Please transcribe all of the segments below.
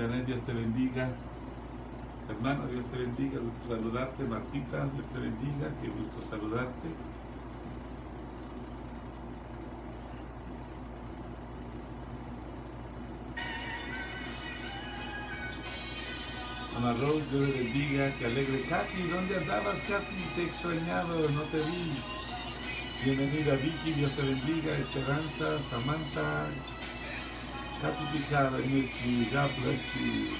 Janet, Dios te bendiga. Hermano, Dios te bendiga, gusto saludarte. Martita, Dios te bendiga, qué gusto saludarte. Ana Rose, Dios te bendiga, qué alegre. Katy, ¿dónde andabas, Katy? Te he extrañado, no te vi. Bienvenida Vicky, Dios te bendiga. Esperanza, Samantha, Katy Picard, God bless you.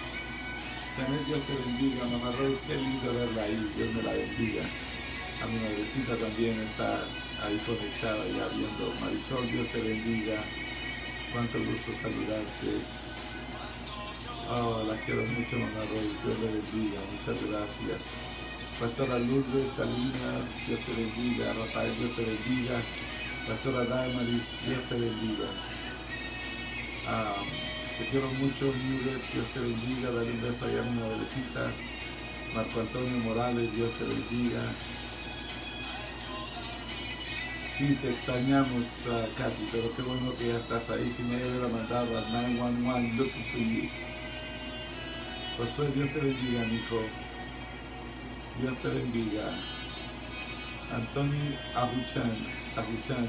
Janet, Dios te bendiga. Mamá Rose, qué lindo verla ahí, Dios me la bendiga. A mi madrecita también está ahí conectada ya viendo. Marisol, Dios te bendiga. Cuánto gusto saludarte. Oh, la quiero mucho, mamá Rose, Dios le bendiga, muchas gracias. Pastora Lourdes Salinas, Dios te bendiga. Rafael, Dios te bendiga. Pastora Damaris, Dios te bendiga. Te quiero mucho, Mildred, Dios te bendiga. Dale un beso allá a mi madrecita. Marco Antonio Morales, Dios te bendiga. Sí, te extrañamos, Katy, pero qué bueno que ya estás ahí. Si me hubiera mandado al 911, looking for you. Josué, Dios te bendiga, mijo. Dios te bendiga. Anthony Ajuchan,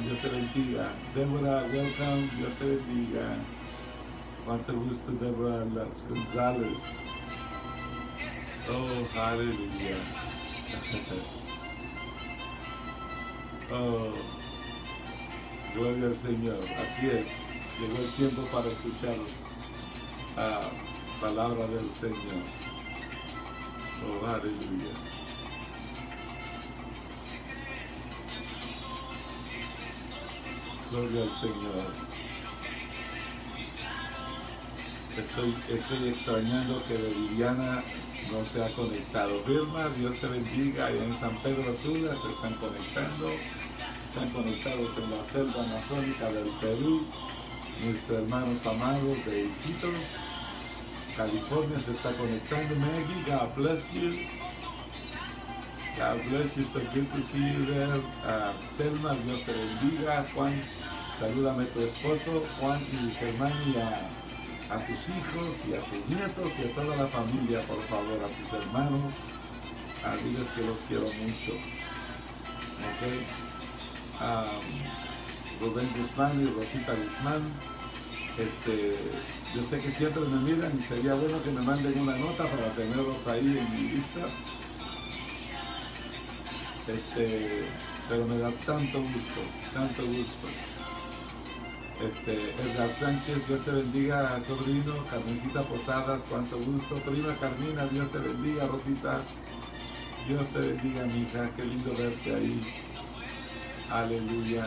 Dios te bendiga. Débora, welcome, Dios te bendiga. Cuánto gusto, Débora Las González. Oh, aleluya. Oh, gloria al Señor. Así es. Llegó el tiempo para escuchar la palabra del Señor. Oh, aleluya. Gloria al Señor. Estoy extrañando que de Viviana no se ha conectado. Vilma, Dios te bendiga. Allá en San Pedro Sula se están conectando. Están conectados en la selva amazónica del Perú. Nuestros hermanos amados de Iquitos, California se está conectando. Maggie, God bless you. God bless you. So good to see you there. Telma, Dios te bendiga. Juan, salúdame a tu esposo. Juan y Germán y a tus hijos y a tus nietos y a toda la familia, por favor, a tus hermanos. Diles que los quiero mucho. Ok. Rubén Guzmán y Rosita Guzmán. Yo sé que siempre me miran y sería bueno que me manden una nota para tenerlos ahí en mi lista. Pero me da tanto gusto, tanto gusto. Edgar Sánchez, Dios te bendiga, sobrino. Carmencita Posadas, cuánto gusto. Prima Carmina, Dios te bendiga. Rosita, Dios te bendiga, mi hija, qué lindo verte ahí. Aleluya.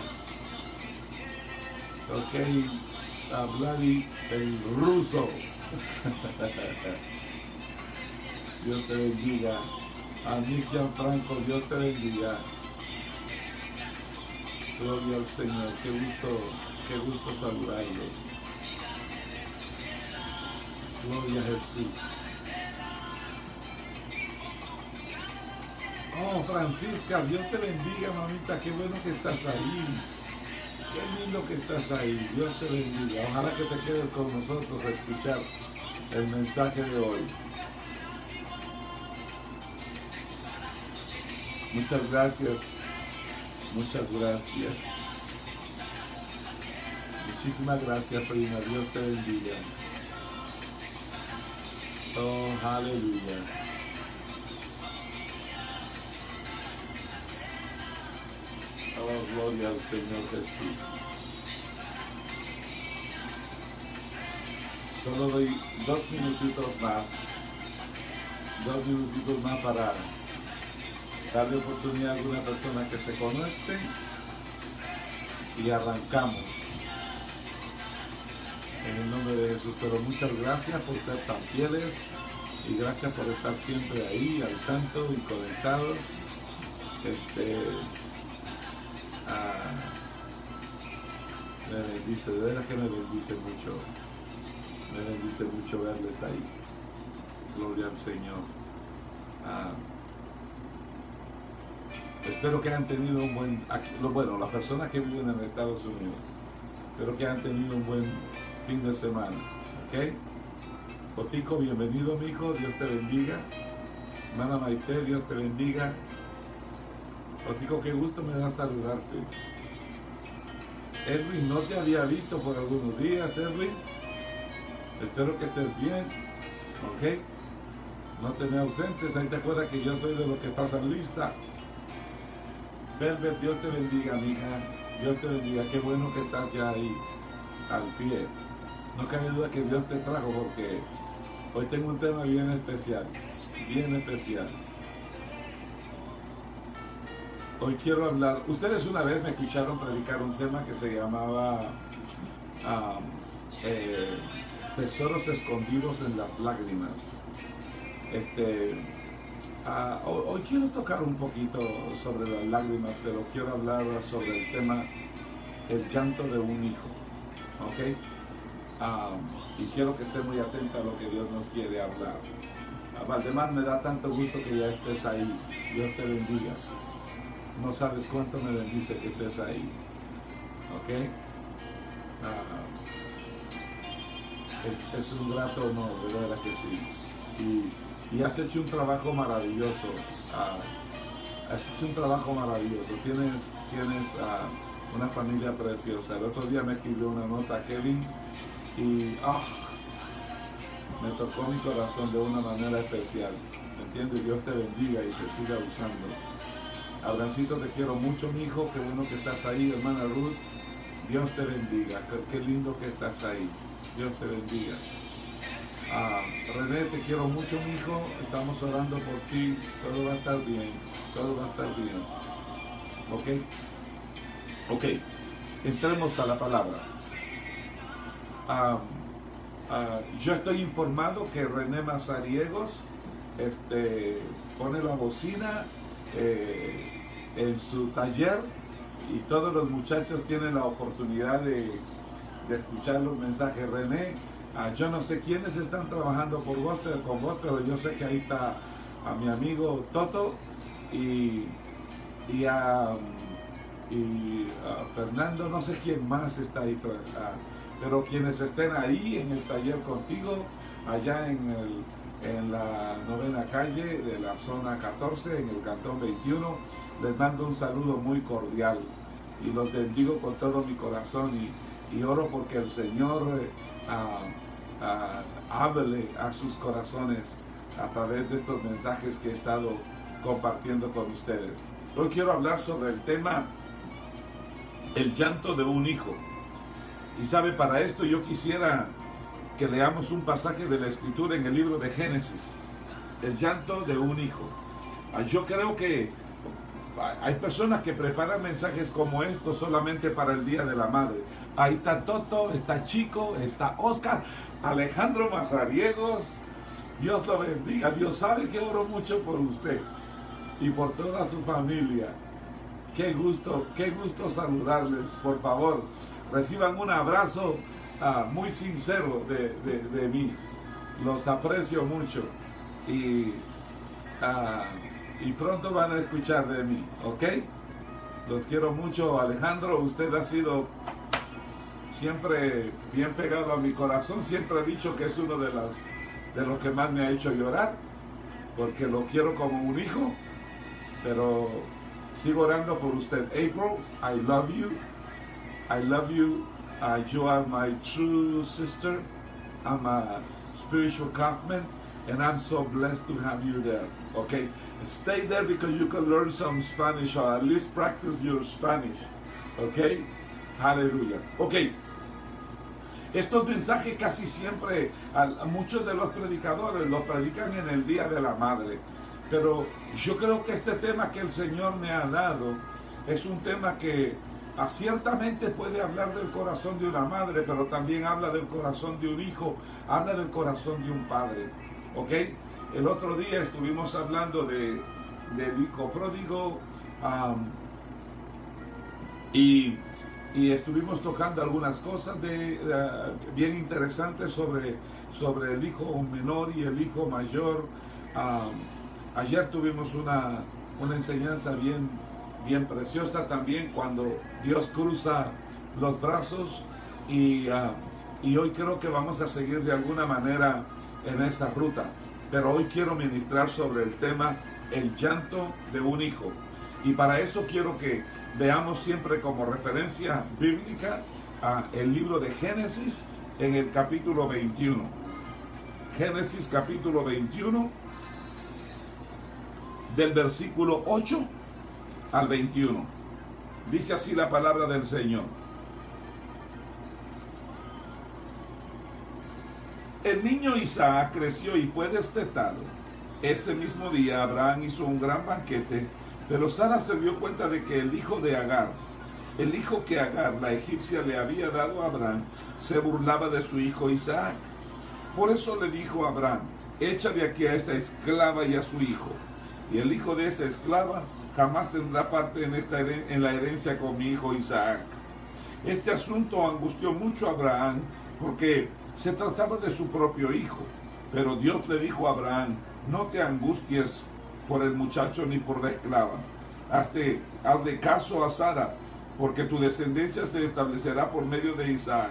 Ok, Vladi, el ruso. Dios te bendiga. A Nick Gianfranco, Dios te bendiga. Gloria al Señor, qué gusto saludarlos. Gloria a Jesús. Oh, Francisca, Dios te bendiga, mamita, qué bueno que estás ahí. Qué lindo que estás ahí, Dios te bendiga. Ojalá que te quedes con nosotros a escuchar el mensaje de hoy. Muchas gracias. Muchas gracias. Muchísimas gracias, prima. Dios te bendiga. Oh, aleluya. Oh, gloria al Señor Jesús. Solo doy 2 minutitos más. 2 minutitos más para darle oportunidad a alguna persona que se conecte y arrancamos en el nombre de Jesús. Pero muchas gracias por ser tan fieles y gracias por estar siempre ahí al tanto y conectados. Me bendice, de verdad que me bendice mucho verles ahí. Gloria al Señor. Espero que hayan tenido un buen, bueno, las personas que viven en Estados Unidos, espero que hayan tenido un buen fin de semana, ¿ok? Otico, bienvenido, mi hijo, Dios te bendiga. Hermana Maite, Dios te bendiga. Otico, qué gusto me da saludarte. Erwin, no te había visto por algunos días, Erwin. Espero que estés bien, ¿ok? No te me ausentes, ahí te acuerdas que yo soy de los que pasan lista. Velvet, Dios te bendiga, mija. Dios te bendiga, qué bueno que estás ya ahí, al pie. No cabe duda que Dios te trajo porque hoy tengo un tema bien especial, bien especial. Hoy quiero hablar, ustedes una vez me escucharon predicar un tema que se llamaba Tesoros escondidos en las lágrimas. Hoy quiero tocar un poquito sobre las lágrimas, pero quiero hablar sobre el tema el llanto de un hijo, ¿ok? Y quiero que esté muy atenta a lo que Dios nos quiere hablar. Valdemar, me da tanto gusto que ya estés ahí. Dios te bendiga. No sabes cuánto me bendice que estés ahí, ¿ok? Es un grato honor, de verdad que sí. Y has hecho un trabajo maravilloso. Has hecho un trabajo maravilloso. Tienes una familia preciosa. El otro día me escribió una nota a Kevin y me tocó mi corazón de una manera especial. ¿Me entiendes? Dios te bendiga y te siga usando. Abrancito, te quiero mucho, mi hijo. Qué bueno que estás ahí, hermana Ruth. Dios te bendiga. Qué lindo que estás ahí. Dios te bendiga. René, te quiero mucho, mi hijo. Estamos orando por ti. Todo va a estar bien. Todo va a estar bien. Ok. Entremos a la palabra. Yo estoy informado que René Mazariegos pone la bocina en su taller y todos los muchachos tienen la oportunidad de escuchar los mensajes. René, yo no sé quiénes están trabajando con vos, pero yo sé que ahí está a mi amigo Toto y a Fernando, no sé quién más está ahí, pero quienes estén ahí en el taller contigo, allá en la 9ª calle de la zona 14, en el cantón 21, les mando un saludo muy cordial y los bendigo con todo mi corazón y oro porque el Señor hable a sus corazones a través de estos mensajes que he estado compartiendo con ustedes. Hoy quiero hablar sobre el tema el llanto de un hijo. Y sabe, para esto yo quisiera que leamos un pasaje de la Escritura en el libro de Génesis. El llanto de un hijo. Yo creo que hay personas que preparan mensajes como estos solamente para el Día de la Madre. Ahí está Toto, está Chico, está Oscar, Alejandro Mazariegos. Dios lo bendiga. Dios sabe que oro mucho por usted y por toda su familia. Qué gusto saludarles. Por favor, reciban un abrazo muy sincero de mí. Los aprecio mucho y pronto van a escuchar de mí, ¿ok? Los quiero mucho. Alejandro, usted ha sido siempre bien pegado a mi corazón. Siempre he dicho que es uno de los que más me ha hecho llorar, porque lo quiero como un hijo, pero sigo orando por usted. April, I love you. I love you. You are my true sister. I'm a spiritual Kaufman, and I'm so blessed to have you there. Okay, stay there because you can learn some Spanish, or at least practice your Spanish. Okay, hallelujah. Okay, estos mensajes casi siempre, muchos de los predicadores los predican en el Día de la Madre, pero yo creo que este tema que el Señor me ha dado es un tema que ciertamente puede hablar del corazón de una madre, pero también habla del corazón de un hijo, habla del corazón de un padre. ¿Ok? El otro día estuvimos hablando del hijo pródigo y estuvimos tocando algunas cosas bien interesantes sobre el hijo menor y el hijo mayor. Ayer tuvimos una enseñanza bien preciosa también, cuando Dios cruza los brazos y hoy creo que vamos a seguir de alguna manera en esa ruta. Pero hoy quiero ministrar sobre el tema el llanto de un hijo. Y para eso quiero que veamos siempre como referencia bíblica el libro de Génesis en el capítulo 21. Génesis capítulo 21, del versículo 8 al 21. Dice así la palabra del Señor. El niño Isaac creció y fue destetado. Ese mismo día Abraham hizo un gran banquete, pero Sara se dio cuenta de que el hijo que Agar, la egipcia, le había dado a Abraham, se burlaba de su hijo Isaac. Por eso le dijo a Abraham: echa de aquí a esta esclava y a su hijo, y el hijo de esta esclava jamás tendrá parte en la herencia con mi hijo Isaac. Este asunto angustió mucho a Abraham, porque se trataba de su propio hijo. Pero Dios le dijo a Abraham: no te angusties por el muchacho ni por la esclava. Hazle caso a Sara, porque tu descendencia se establecerá por medio de Isaac.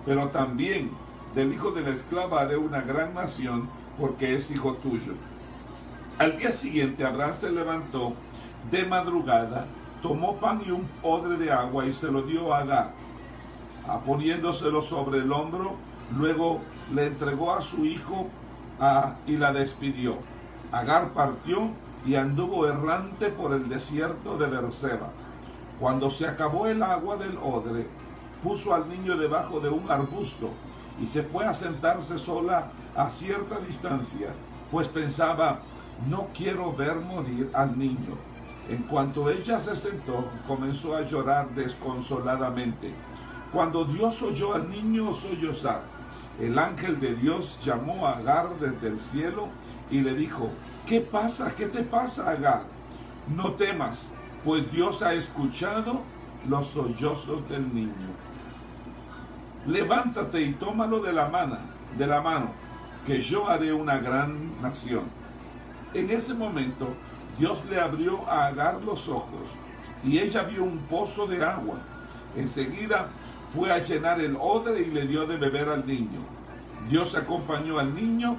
Pero también del hijo de la esclava haré una gran nación, porque es hijo tuyo. Al día siguiente Abraham se levantó de madrugada, tomó pan y un odre de agua y se lo dio a Agar, poniéndoselo sobre el hombro. Luego le entregó a su hijo y la despidió. Agar partió y anduvo errante por el desierto de Beerseba. Cuando se acabó el agua del odre, puso al niño debajo de un arbusto y se fue a sentarse sola a cierta distancia, pues pensaba: no quiero ver morir al niño. En cuanto ella se sentó, comenzó a llorar desconsoladamente. Cuando Dios oyó al niño sollozar, el ángel de Dios llamó a Agar desde el cielo y le dijo: ¿qué pasa? ¿Qué te pasa, Agar? No temas, pues Dios ha escuchado los sollozos del niño. Levántate y tómalo de la mano, que yo haré una gran nación. En ese momento Dios le abrió a Agar los ojos y ella vio un pozo de agua. Enseguida fue a llenar el odre y le dio de beber al niño. Dios acompañó al niño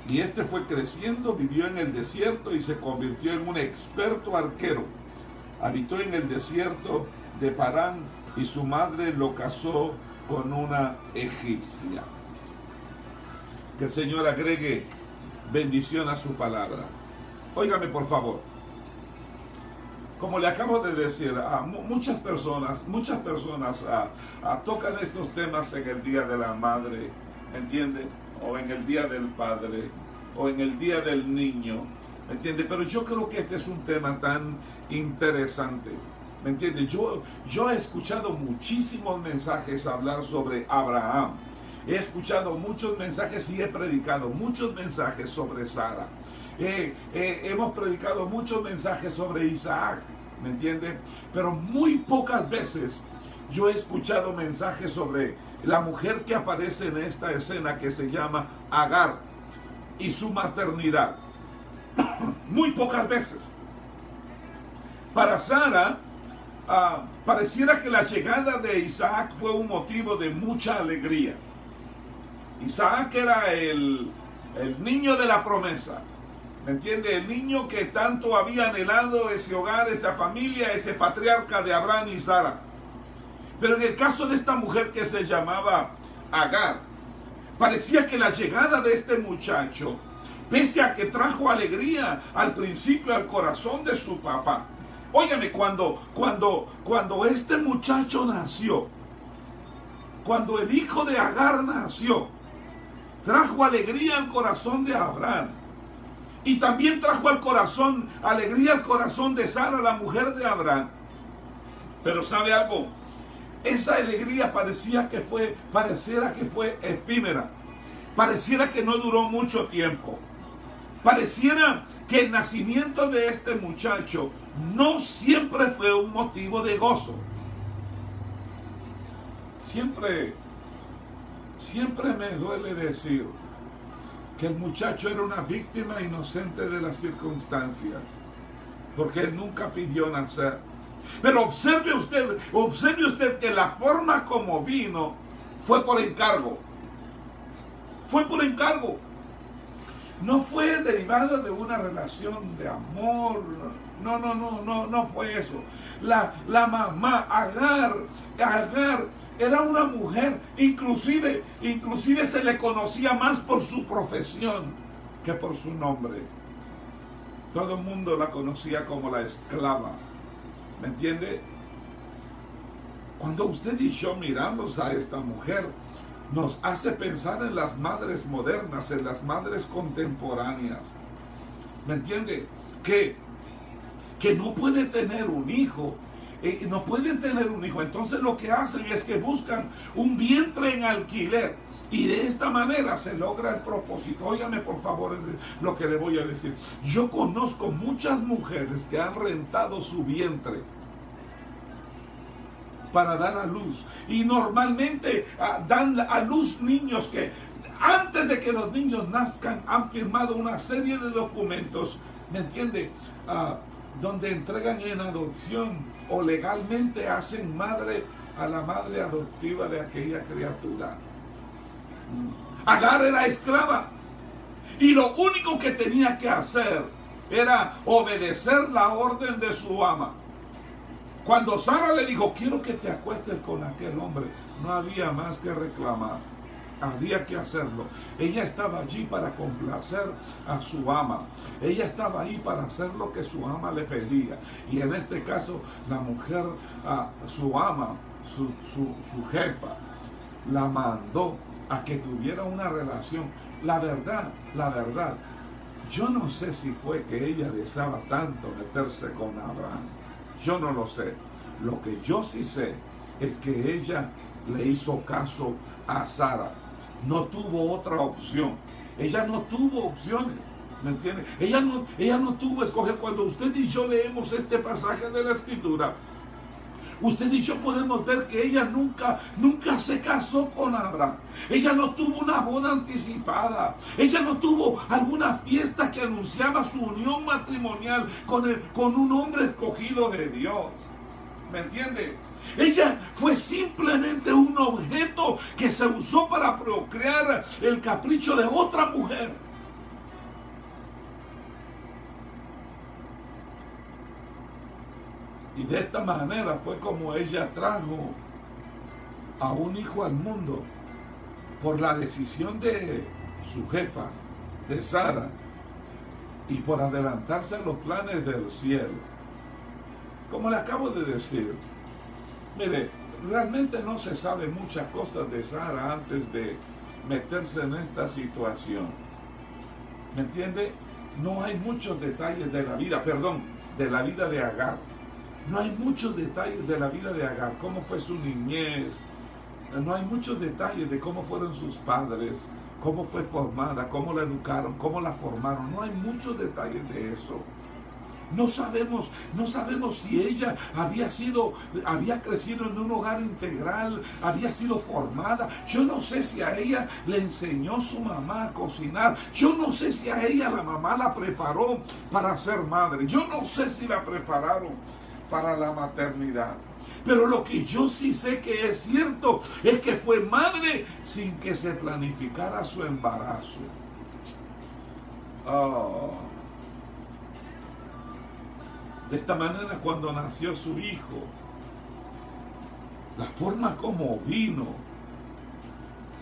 y este fue creciendo, vivió en el desierto y se convirtió en un experto arquero. Habitó en el desierto de Parán y su madre lo casó con una egipcia. Que el Señor agregue bendición a su palabra. Óigame por favor. Como le acabo de decir, muchas personas tocan estos temas en el Día de la Madre, ¿me entiende? O en el Día del Padre, o en el Día del Niño, ¿me entiende? Pero yo creo que este es un tema tan interesante, ¿me entiende? Yo he escuchado muchísimos mensajes hablar sobre Abraham. He escuchado muchos mensajes y he predicado muchos mensajes sobre Sara. Hemos predicado muchos mensajes sobre Isaac, ¿me entiende? Pero muy pocas veces yo he escuchado mensajes sobre la mujer que aparece en esta escena, que se llama Agar, y su maternidad. Muy pocas veces. Para Sara, pareciera que la llegada de Isaac fue un motivo de mucha alegría. Isaac era el niño de la promesa, ¿me entiende? El niño que tanto había anhelado ese hogar, esa familia, ese patriarca de Abraham y Sara. Pero en el caso de esta mujer que se llamaba Agar, parecía que la llegada de este muchacho, pese a que trajo alegría al principio al corazón de su papá. Óigame, cuando este muchacho nació, cuando el hijo de Agar nació, trajo alegría al corazón de Abraham. Y también trajo alegría al corazón de Sara, la mujer de Abraham. Pero ¿sabe algo? Esa alegría pareciera que fue efímera. Pareciera que no duró mucho tiempo. Pareciera que el nacimiento de este muchacho no siempre fue un motivo de gozo. Siempre me duele decir que el muchacho era una víctima inocente de las circunstancias, porque él nunca pidió nacer. Pero observe usted que la forma como vino fue por encargo. Fue por encargo. No fue derivada de una relación de amor. No fue eso. La mamá, Agar era una mujer, inclusive se le conocía más por su profesión que por su nombre. Todo el mundo la conocía como la esclava. ¿Me entiende? Cuando usted y yo miramos a esta mujer, nos hace pensar en las madres modernas, en las madres contemporáneas. ¿Me entiende? Que no puede tener un hijo. No pueden tener un hijo. Entonces lo que hacen es que buscan un vientre en alquiler. Y de esta manera se logra el propósito. Óigame por favor lo que le voy a decir. Yo conozco muchas mujeres que han rentado su vientre para dar a luz. Y normalmente dan a luz niños que antes de que los niños nazcan han firmado una serie de documentos, ¿me entiende? Donde entregan en adopción o legalmente hacen madre a la madre adoptiva de aquella criatura. Agar era esclava y lo único que tenía que hacer era obedecer la orden de su ama. Cuando Sara le dijo, quiero que te acuestes con aquel hombre, no había más que reclamar. Había que hacerlo. Ella estaba allí para complacer a su ama. Ella estaba ahí para hacer lo que su ama le pedía. Y en este caso, la mujer, su ama, su jefa, la mandó a que tuviera una relación. La verdad, yo no sé si fue que ella deseaba tanto meterse con Abraham. Yo no lo sé. Lo que yo sí sé es que ella le hizo caso a Sara. No tuvo otra opción. Ella no tuvo opciones. ¿Me entiende? Ella no tuvo escoger. Cuando usted y yo leemos este pasaje de la Escritura, usted y yo podemos ver que ella nunca se casó con Abraham. Ella no tuvo una boda anticipada. Ella no tuvo alguna fiesta que anunciaba su unión matrimonial con un hombre escogido de Dios. ¿Me entiende? Ella fue simplemente un objeto que se usó para procrear el capricho de otra mujer. Y de esta manera fue como ella trajo a un hijo al mundo por la decisión de su jefa, de Sara, y por adelantarse a los planes del cielo. Como le acabo de decir, mire, realmente no se sabe muchas cosas de Sara antes de meterse en esta situación. ¿Me entiende? No hay muchos detalles de la vida, de la vida de Agar. No hay muchos detalles de la vida de Agar, cómo fue su niñez. No hay muchos detalles de cómo fueron sus padres, cómo fue formada, cómo la educaron, cómo la formaron. No hay muchos detalles de eso. No sabemos si ella había crecido en un hogar integral, había sido formada. Yo no sé si a ella le enseñó su mamá a cocinar. Yo no sé si a ella la mamá la preparó para ser madre. Yo no sé si la prepararon para la maternidad. Pero lo que yo sí sé que es cierto es que fue madre sin que se planificara su embarazo. De esta manera, cuando nació su hijo, la forma como vino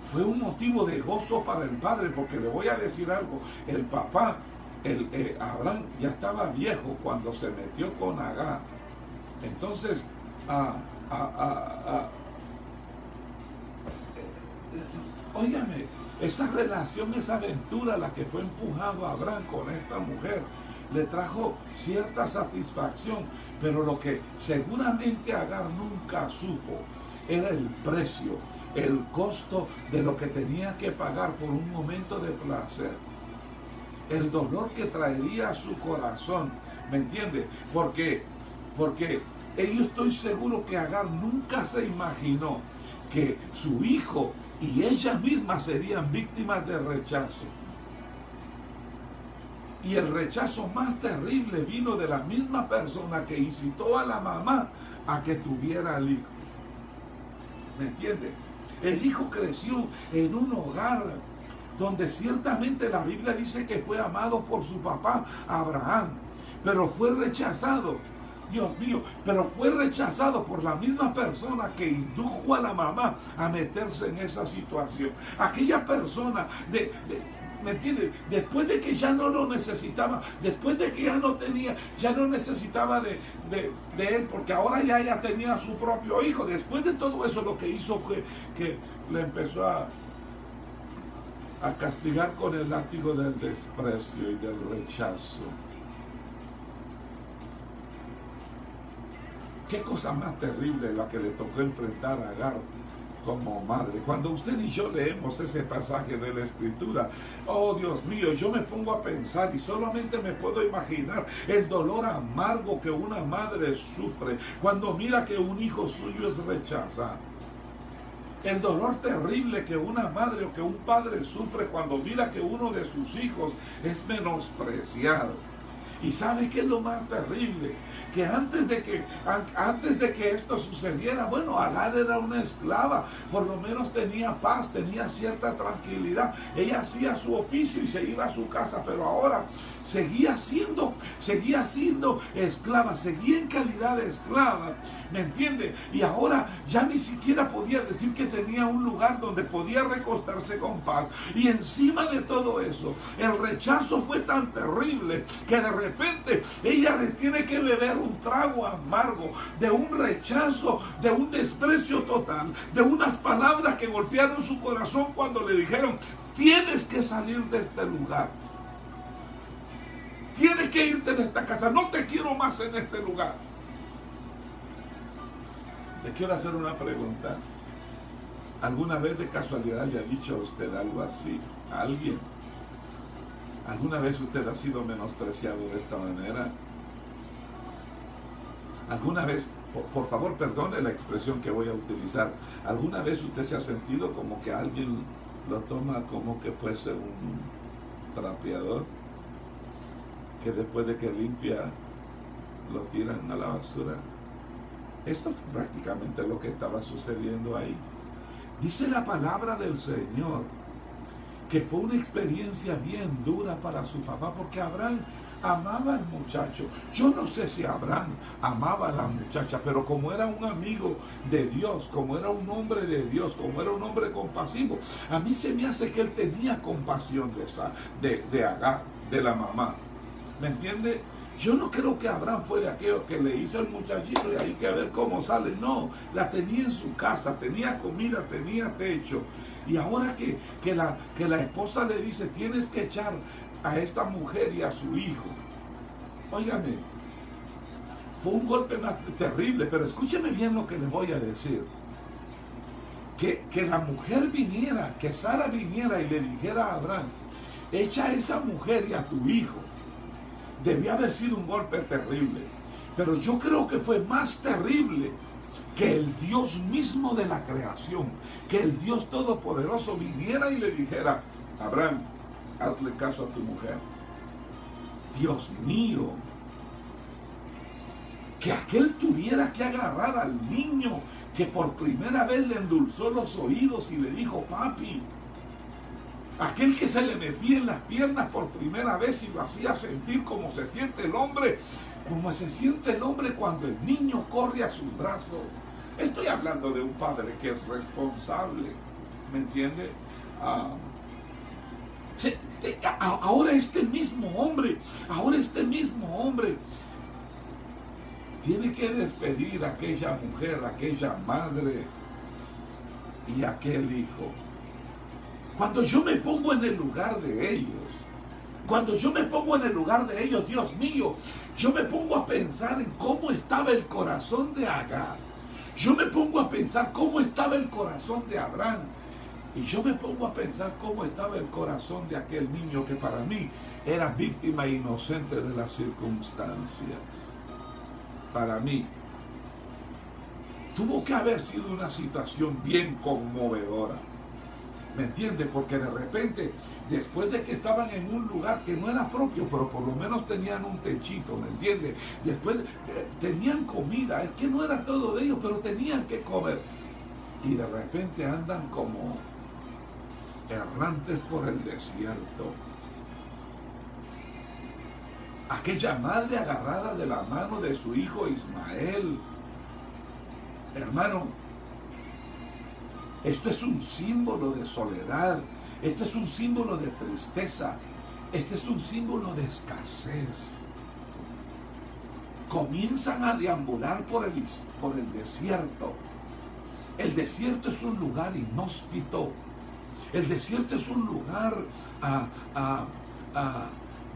fue un motivo de gozo para el padre, porque le voy a decir algo, el papá, Abraham ya estaba viejo cuando se metió con Agar. Entonces, óigame, esa relación, esa aventura a la que fue empujado Abraham con esta mujer, le trajo cierta satisfacción, pero lo que seguramente Agar nunca supo era el precio, el costo de lo que tenía que pagar por un momento de placer, el dolor que traería a su corazón, ¿me entiende? Porque yo estoy seguro que Agar nunca se imaginó que su hijo y ella misma serían víctimas de rechazo. Y el rechazo más terrible vino de la misma persona que incitó a la mamá a que tuviera al hijo. ¿Me entiende? El hijo creció en un hogar donde ciertamente la Biblia dice que fue amado por su papá Abraham, pero fue rechazado. Dios mío, pero fue rechazado por la misma persona que indujo a la mamá a meterse en esa situación. Aquella persona ¿me entiendes? Después de que ya no lo necesitaba, después de que ya no necesitaba de él, porque ahora ya tenía su propio hijo. Después de todo eso, lo que hizo que le empezó a castigar con el látigo del desprecio y del rechazo. Qué cosa más terrible la que le tocó enfrentar a Agar como madre. Cuando usted y yo leemos ese pasaje de la Escritura, oh Dios mío, yo me pongo a pensar y solamente me puedo imaginar el dolor amargo que una madre sufre cuando mira que un hijo suyo es rechazado. El dolor terrible que una madre o que un padre sufre cuando mira que uno de sus hijos es menospreciado. ¿Y sabe qué es lo más terrible? Que antes de que esto sucediera, bueno, Agar era una esclava, por lo menos tenía paz, tenía cierta tranquilidad. Ella hacía su oficio y se iba a su casa, pero ahora seguía siendo esclava, seguía en calidad de esclava, ¿me entiende? Y ahora ya ni siquiera podía decir que tenía un lugar donde podía recostarse con paz. Y encima de todo eso, el rechazo fue tan terrible que de repente ella tiene que beber un trago amargo de un rechazo, de un desprecio total, de unas palabras que golpearon su corazón cuando le dijeron: tienes que salir de este lugar, tienes que irte de esta casa, no te quiero más en este lugar. Le quiero hacer una pregunta. ¿Alguna vez de casualidad le ha dicho a usted algo así a alguien? ¿Alguna vez usted ha sido menospreciado de esta manera? ¿Alguna vez, por favor perdone la expresión que voy a utilizar, alguna vez usted se ha sentido como que alguien lo toma como que fuese un trapeador, que después de que limpia lo tiran a la basura? Esto fue prácticamente lo que estaba sucediendo ahí. Dice la palabra del Señor que fue una experiencia bien dura para su papá, porque Abraham amaba al muchacho. Yo no sé si Abraham amaba a la muchacha, pero como era un amigo de Dios, como era un hombre de Dios, como era un hombre compasivo, a mí se me hace que él tenía compasión de Agar, de la mamá. ¿Me entiende? Yo no creo que Abraham fue de aquello que le hizo el muchachito y hay que ver cómo sale. No, la tenía en su casa, tenía comida, tenía techo. Y ahora que la esposa le dice: tienes que echar a esta mujer y a su hijo. Óigame, fue un golpe más terrible, pero escúcheme bien lo que le voy a decir. Que la mujer viniera, que Sara viniera y le dijera a Abraham: echa a esa mujer y a tu hijo. Debió haber sido un golpe terrible, pero yo creo que fue más terrible que el Dios mismo de la creación, que el Dios todopoderoso viniera y le dijera: Abraham, hazle caso a tu mujer. Dios mío, que aquel tuviera que agarrar al niño que por primera vez le endulzó los oídos y le dijo: papi. Aquel que se le metía en las piernas por primera vez y lo hacía sentir como se siente el hombre, como se siente el hombre cuando el niño corre a sus brazos. Estoy hablando de un padre que es responsable, ¿me entiende? Ahora este mismo hombre tiene que despedir a aquella mujer, a aquella madre y a aquel hijo. Cuando yo me pongo en el lugar de ellos, Dios mío, yo me pongo a pensar en cómo estaba el corazón de Agar. Yo me pongo a pensar cómo estaba el corazón de Abraham. Y yo me pongo a pensar cómo estaba el corazón de aquel niño que para mí era víctima inocente de las circunstancias. Para mí, tuvo que haber sido una situación bien conmovedora. ¿Me entiende? Porque de repente, después de que estaban en un lugar que no era propio, pero por lo menos tenían un techito, ¿me entiende? Después tenían comida, es que no era todo de ellos, pero tenían que comer. Y de repente andan como errantes por el desierto. Aquella madre agarrada de la mano de su hijo Ismael. Hermano, esto es un símbolo de soledad, esto es un símbolo de tristeza, este es un símbolo de escasez. Comienzan a deambular por el desierto. El desierto es un lugar inhóspito. El desierto es un lugar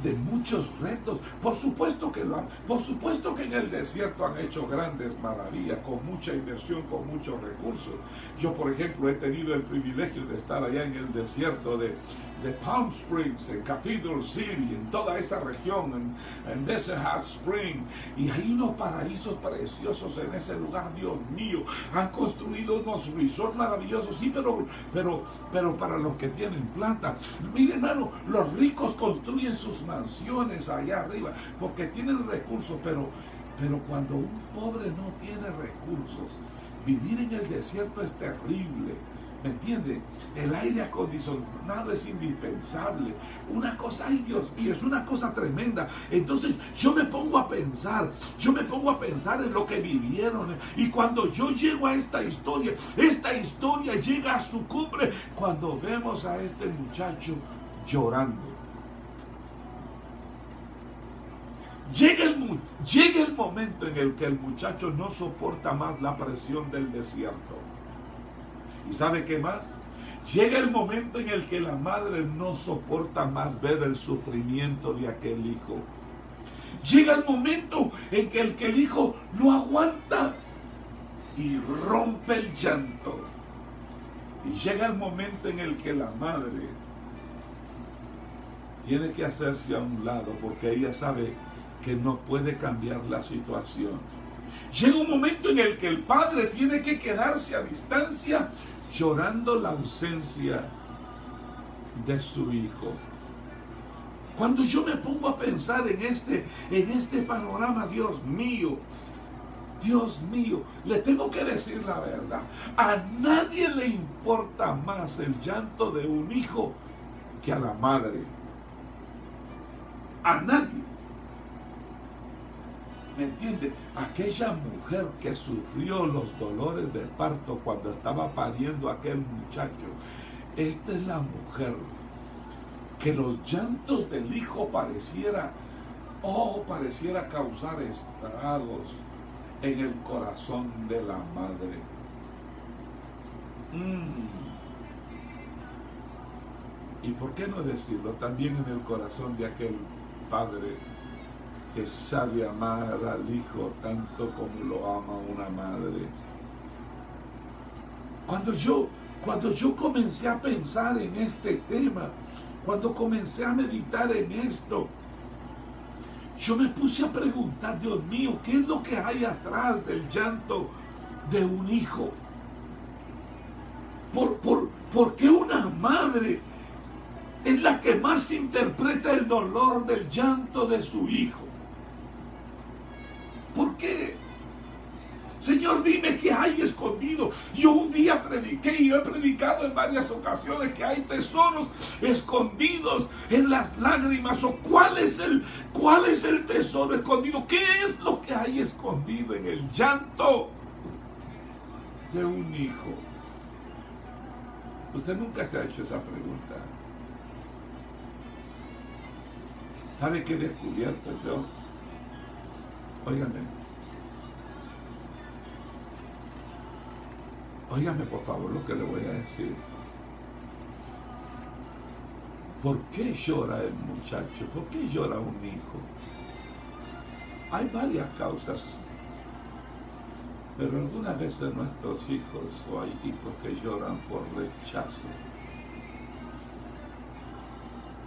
de muchos retos. Por supuesto que en el desierto han hecho grandes maravillas, con mucha inversión, con muchos recursos. Yo, por ejemplo, he tenido el privilegio de estar allá en el desierto de Palm Springs, en Cathedral City, en toda esa región, en Desert Hot Spring, y hay unos paraísos preciosos en ese lugar. Dios mío, han construido unos resorts maravillosos, sí, pero para los que tienen plata. Miren, hermano, los ricos construyen sus mansiones allá arriba porque tienen recursos, pero cuando un pobre no tiene recursos, vivir en el desierto es terrible. ¿Me entienden? El aire acondicionado es indispensable. Una cosa, ay Dios mío, es una cosa tremenda. Entonces yo me pongo a pensar en lo que vivieron. Y cuando yo llego a esta historia llega a su cumbre cuando vemos a este muchacho llorando. Llega el momento en el que el muchacho no soporta más la presión del desierto. ¿Y sabe qué más? Llega el momento en el que la madre no soporta más ver el sufrimiento de aquel hijo. Llega el momento en que el hijo no aguanta y rompe el llanto. Y llega el momento en el que la madre tiene que hacerse a un lado porque ella sabe que no puede cambiar la situación. Llega un momento en el que el padre tiene que quedarse a distancia llorando la ausencia de su hijo. Cuando yo me pongo a pensar en este panorama, Dios mío, le tengo que decir la verdad. A nadie le importa más el llanto de un hijo que a la madre. A nadie. ¿Me entiende? Aquella mujer que sufrió los dolores del parto cuando estaba pariendo a aquel muchacho, esta es la mujer que los llantos del hijo pareciera causar estragos en el corazón de la madre. Y por qué no decirlo, también en el corazón de aquel padre que sabe amar al hijo tanto como lo ama una madre. Cuando yo comencé a pensar en este tema, cuando comencé a meditar en esto, yo me puse a preguntar, Dios mío, ¿qué es lo que hay atrás del llanto de un hijo? ¿Por qué una madre es la que más interpreta el dolor del llanto de su hijo? ¿Por qué? Señor, dime qué hay escondido. Yo un día prediqué y yo he predicado en varias ocasiones que hay tesoros escondidos en las lágrimas. ¿O cuál es el tesoro escondido? ¿Qué es lo que hay escondido en el llanto de un hijo? Usted nunca se ha hecho esa pregunta. ¿Sabe qué he descubierto yo? Óigame por favor lo que le voy a decir. ¿Por qué llora el muchacho? ¿Por qué llora un hijo? Hay varias causas, pero algunas veces nuestros hijos, o hay hijos que lloran por rechazo,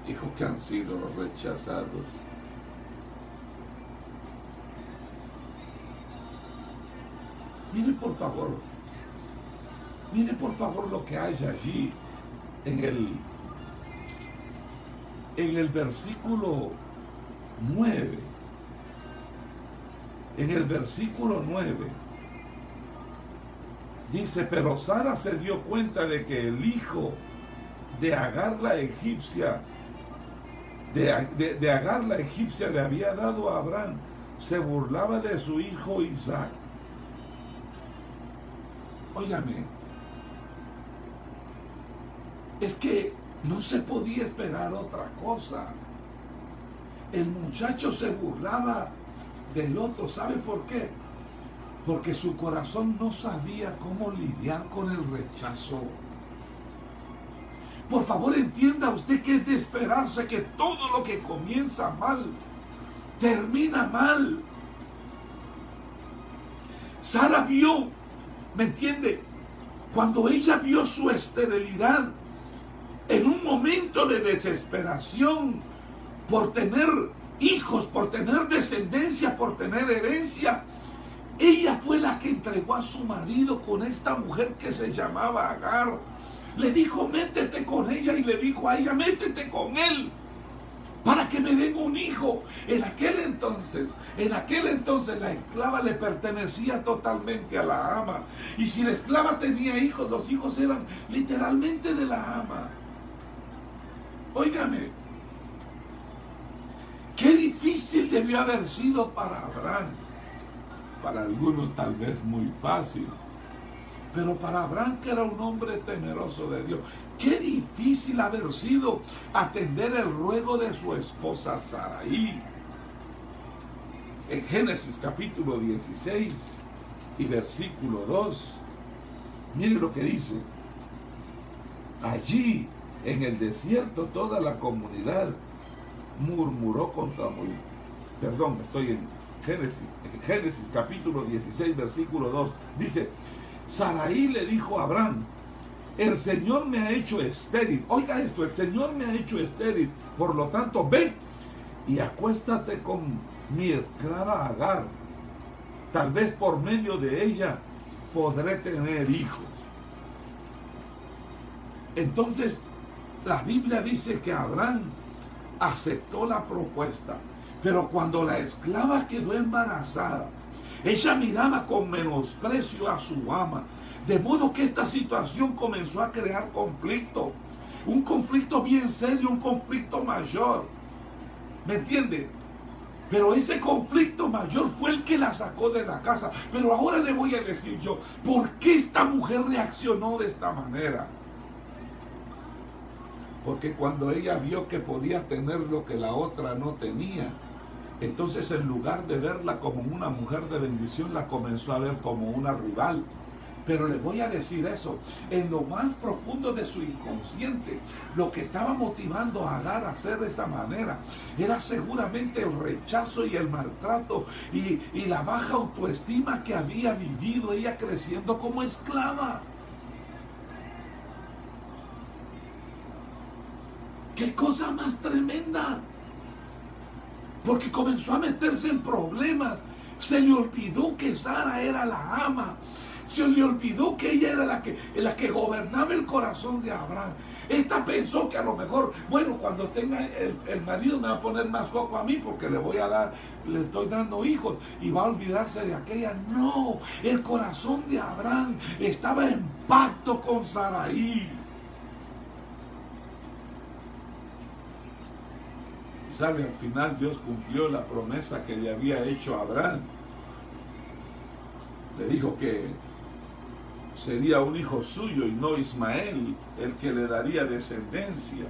hijos que han sido rechazados. Mire por favor lo que hay allí en el versículo 9. En el versículo 9 dice, pero Sara se dio cuenta de que el hijo de Agar la egipcia, de Agar la egipcia le había dado a Abraham, se burlaba de su hijo Isaac. Óigame, es que no se podía esperar otra cosa. El muchacho se burlaba del otro. ¿Sabe por qué? Porque su corazón no sabía cómo lidiar con el rechazo. Por favor, entienda usted que es de esperarse que todo lo que comienza mal, termina mal. Sara vio, ¿me entiende? Cuando ella vio su esterilidad, en un momento de desesperación, por tener hijos, por tener descendencia, por tener herencia, ella fue la que entregó a su marido con esta mujer que se llamaba Agar. Le dijo, métete con ella, y le dijo a ella, métete con él para que me den un hijo. En aquel entonces la esclava le pertenecía totalmente a la ama. Y si la esclava tenía hijos, los hijos eran literalmente de la ama. Óigame, qué difícil debió haber sido para Abraham. Para algunos tal vez muy fácil, pero para Abraham, que era un hombre temeroso de Dios, qué difícil haber sido atender el ruego de su esposa Sarai. En Génesis capítulo 16 y versículo 2, mire lo que dice. Allí en el desierto toda la comunidad murmuró contra Moisés. Perdón, estoy en Génesis capítulo 16 versículo 2. Dice, Sarai le dijo a Abraham, el Señor me ha hecho estéril. Oiga esto, el Señor me ha hecho estéril. Por lo tanto, ve y acuéstate con mi esclava Agar. Tal vez por medio de ella podré tener hijos. Entonces, la Biblia dice que Abraham aceptó la propuesta. Pero cuando la esclava quedó embarazada, ella miraba con menosprecio a su ama. De modo que esta situación comenzó a crear conflicto. Un conflicto bien serio, un conflicto mayor. ¿Me entiende? Pero ese conflicto mayor fue el que la sacó de la casa. Pero ahora le voy a decir yo, ¿por qué esta mujer reaccionó de esta manera? Porque cuando ella vio que podía tener lo que la otra no tenía, entonces en lugar de verla como una mujer de bendición, la comenzó a ver como una rival. Pero le voy a decir eso, en lo más profundo de su inconsciente, lo que estaba motivando a Agar a hacer de esa manera era seguramente el rechazo y el maltrato y la baja autoestima que había vivido ella creciendo como esclava. ¡Qué cosa más tremenda! Porque comenzó a meterse en problemas. Se le olvidó que Sara era la ama. Se le olvidó que ella era la que gobernaba el corazón de Abraham. Esta pensó que a lo mejor, bueno, cuando tenga el marido me va a poner más coco a mí porque le estoy dando hijos, y va a olvidarse de aquella. No, el corazón de Abraham estaba en pacto con Sarai. ¿Sabe? Al final Dios cumplió la promesa que le había hecho a Abraham. Le dijo que sería un hijo suyo y no Ismael el que le daría descendencia.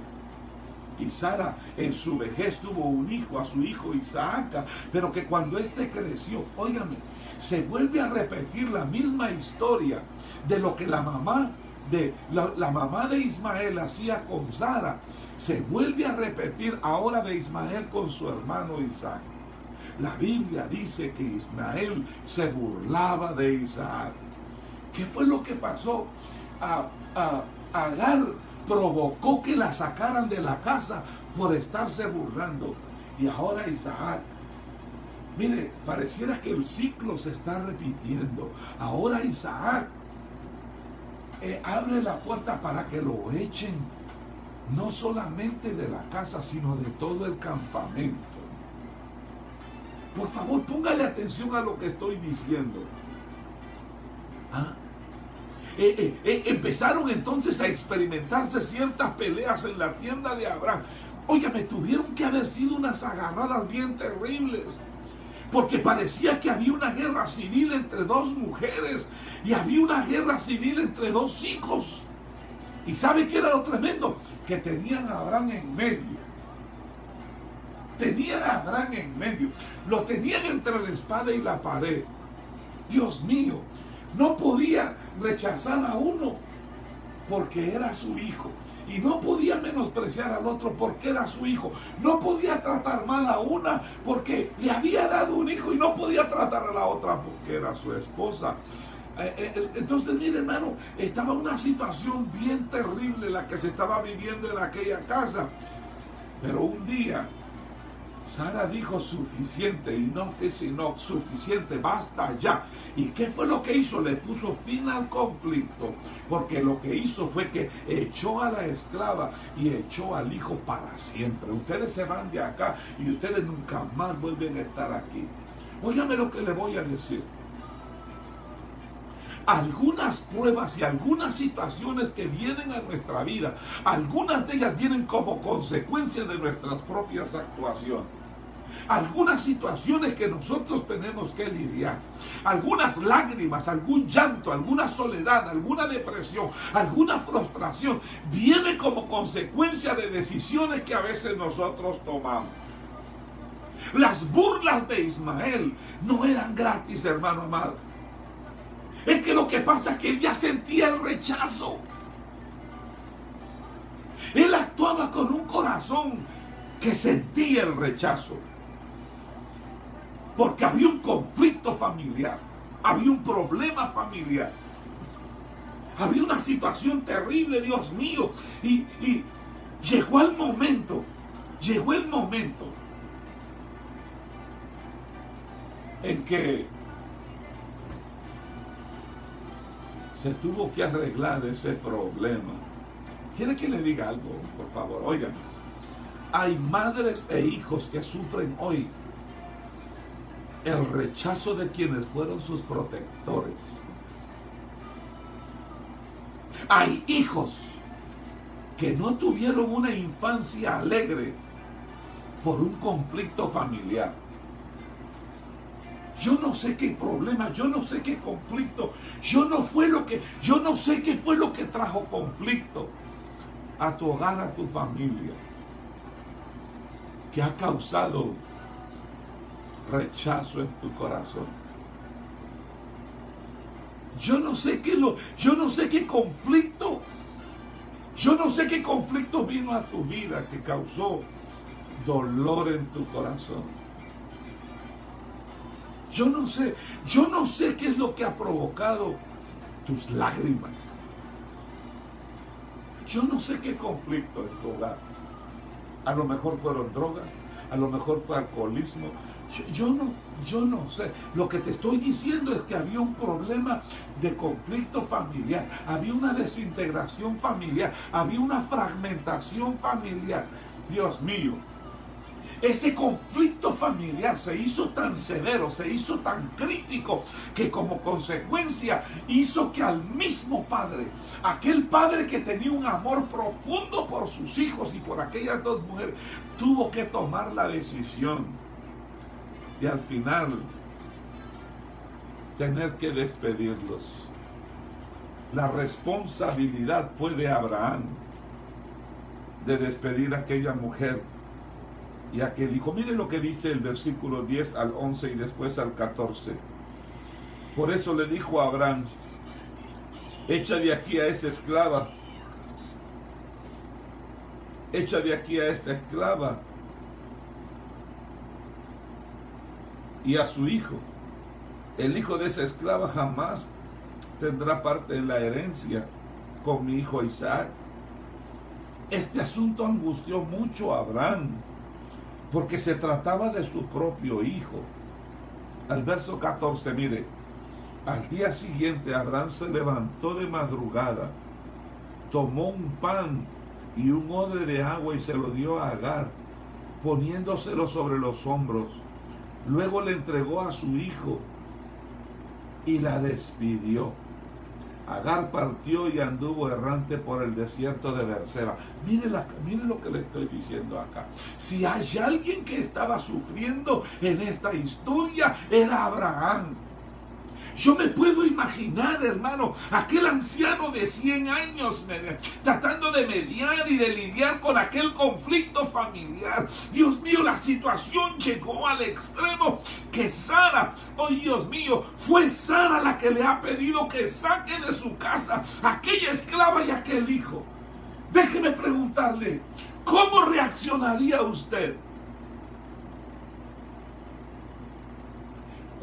Y Sara en su vejez tuvo un hijo, a su hijo Isaac, pero que cuando éste creció, óigame, se vuelve a repetir la misma historia de lo que la mamá de Ismael hacía con Sara. Se vuelve a repetir ahora de Ismael con su hermano Isaac. La Biblia dice que Ismael se burlaba de Isaac. ¿Qué fue lo que pasó? Agar provocó que la sacaran de la casa por estarse burlando. Y ahora Isaac, mire, pareciera que el ciclo se está repitiendo. Ahora Isaac abre la puerta para que lo echen, no solamente de la casa, sino de todo el campamento. Por favor, póngale atención a lo que estoy diciendo. Empezaron entonces a experimentarse ciertas peleas en la tienda de Abraham. Óyame, tuvieron que haber sido unas agarradas bien terribles, porque parecía que había una guerra civil entre dos mujeres y había una guerra civil entre dos hijos. ¿Y sabe qué era lo tremendo? Que tenían a Abraham en medio. Tenían a Abraham en medio. Lo tenían entre la espada y la pared. Dios mío, no podía rechazar a uno porque era su hijo. Y no podía menospreciar al otro porque era su hijo. No podía tratar mal a una porque le había dado un hijo, y no podía tratar a la otra porque era su esposa. Entonces, mire, hermano, estaba una situación bien terrible la que se estaba viviendo en aquella casa. Pero un día Sara dijo: suficiente, y no que sino suficiente, basta ya. ¿Y qué fue lo que hizo? Le puso fin al conflicto, porque lo que hizo fue que echó a la esclava y echó al hijo para siempre. Ustedes se van de acá y ustedes nunca más vuelven a estar aquí. Óigame lo que le voy a decir. Algunas pruebas y algunas situaciones que vienen a nuestra vida, algunas de ellas vienen como consecuencia de nuestras propias actuaciones. Algunas situaciones que nosotros tenemos que lidiar, algunas lágrimas, algún llanto, alguna soledad, alguna depresión, alguna frustración, viene como consecuencia de decisiones que a veces nosotros tomamos. Las burlas de Ismael no eran gratis, hermano amado. Es que lo que pasa es que él ya sentía el rechazo. Él actuaba con un corazón que sentía el rechazo. Porque había un conflicto familiar. Había un problema familiar. Había una situación terrible, Dios mío. Y llegó el momento en que se tuvo que arreglar ese problema. ¿Quiere que le diga algo? Por favor, oigan. Hay madres e hijos que sufren hoy el rechazo de quienes fueron sus protectores. Hay hijos que no tuvieron una infancia alegre por un conflicto familiar. Yo no sé qué problema, yo no sé qué conflicto, yo no sé qué fue lo que trajo conflicto a tu hogar, a tu familia, que ha causado rechazo en tu corazón. Yo no sé qué conflicto vino a tu vida que causó dolor en tu corazón. Yo no sé qué es lo que ha provocado tus lágrimas. Yo no sé qué conflicto en tu hogar. A lo mejor fueron drogas, a lo mejor fue alcoholismo. Yo no sé. Lo que te estoy diciendo es que había un problema de conflicto familiar, había una desintegración familiar, había una fragmentación familiar. Dios mío. Ese conflicto familiar se hizo tan severo, se hizo tan crítico, que como consecuencia hizo que al mismo padre, aquel padre que tenía un amor profundo por sus hijos y por aquellas dos mujeres, tuvo que tomar la decisión de al final tener que despedirlos. La responsabilidad fue de Abraham de despedir a aquella mujer y aquel hijo. Mire lo que dice el versículo 10 al 11 y después al 14. Por eso le dijo a Abraham: echa de aquí a esa esclava, echa de aquí a esta esclava y a su hijo. El hijo de esa esclava jamás tendrá parte en la herencia con mi hijo Isaac. Este asunto angustió mucho a Abraham, porque se trataba de su propio hijo. Al verso 14, mire: al día siguiente Abraham se levantó de madrugada, tomó un pan y un odre de agua y se lo dio a Agar, poniéndoselo sobre los hombros. Luego le entregó a su hijo y la despidió. Agar partió y anduvo errante por el desierto de Berseba. Mire lo que le estoy diciendo acá. Si hay alguien que estaba sufriendo en esta historia, era Abraham. Yo me puedo imaginar, hermano, aquel anciano de 100 años tratando de mediar y de lidiar con aquel conflicto familiar. Dios mío, la situación llegó al extremo que Sara, oh Dios mío, fue Sara la que le ha pedido que saque de su casa aquella esclava y aquel hijo. Déjeme preguntarle, ¿cómo reaccionaría usted?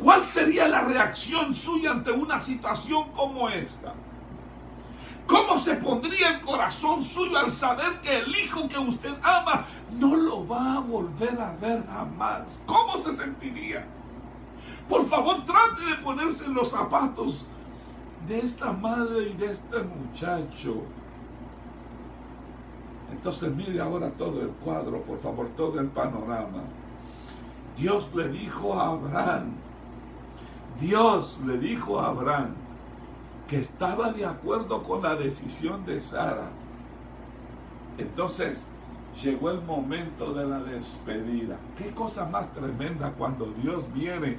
¿Cuál sería la reacción suya ante una situación como esta? ¿Cómo se pondría el corazón suyo al saber que el hijo que usted ama no lo va a volver a ver jamás? ¿Cómo se sentiría? Por favor, trate de ponerse en los zapatos de esta madre y de este muchacho. Entonces mire ahora todo el cuadro, por favor, todo el panorama. Dios le dijo a Abraham que estaba de acuerdo con la decisión de Sara. Entonces llegó el momento de la despedida. Qué cosa más tremenda cuando Dios viene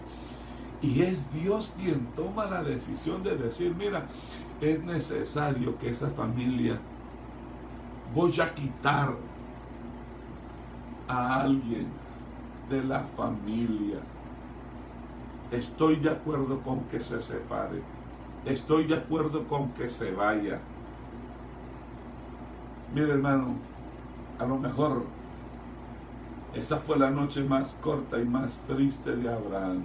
y es Dios quien toma la decisión de decir, mira, es necesario que esa familia, voy a quitar a alguien de la familia. Estoy de acuerdo con que se separe. Estoy de acuerdo con que se vaya. Mire, hermano, a lo mejor esa fue la noche más corta y más triste de Abraham.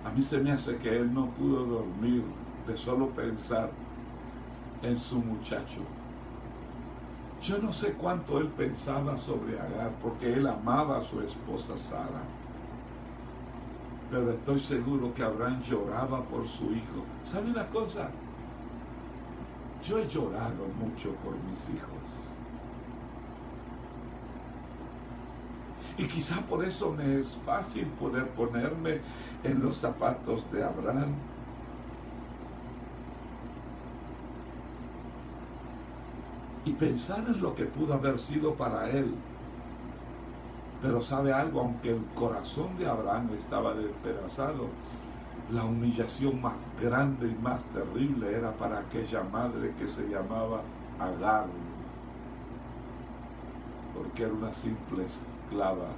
A mí se me hace que él no pudo dormir de solo pensar en su muchacho. Yo no sé cuánto él pensaba sobre Agar, porque él amaba a su esposa Sara. Pero estoy seguro que Abraham lloraba por su hijo. ¿Sabe una cosa? Yo he llorado mucho por mis hijos. Y quizá por eso me es fácil poder ponerme en los zapatos de Abraham. Y pensar en lo que pudo haber sido para él. Pero sabe algo, aunque el corazón de Abraham estaba despedazado, la humillación más grande y más terrible era para aquella madre que se llamaba Agar, porque era una simple esclava.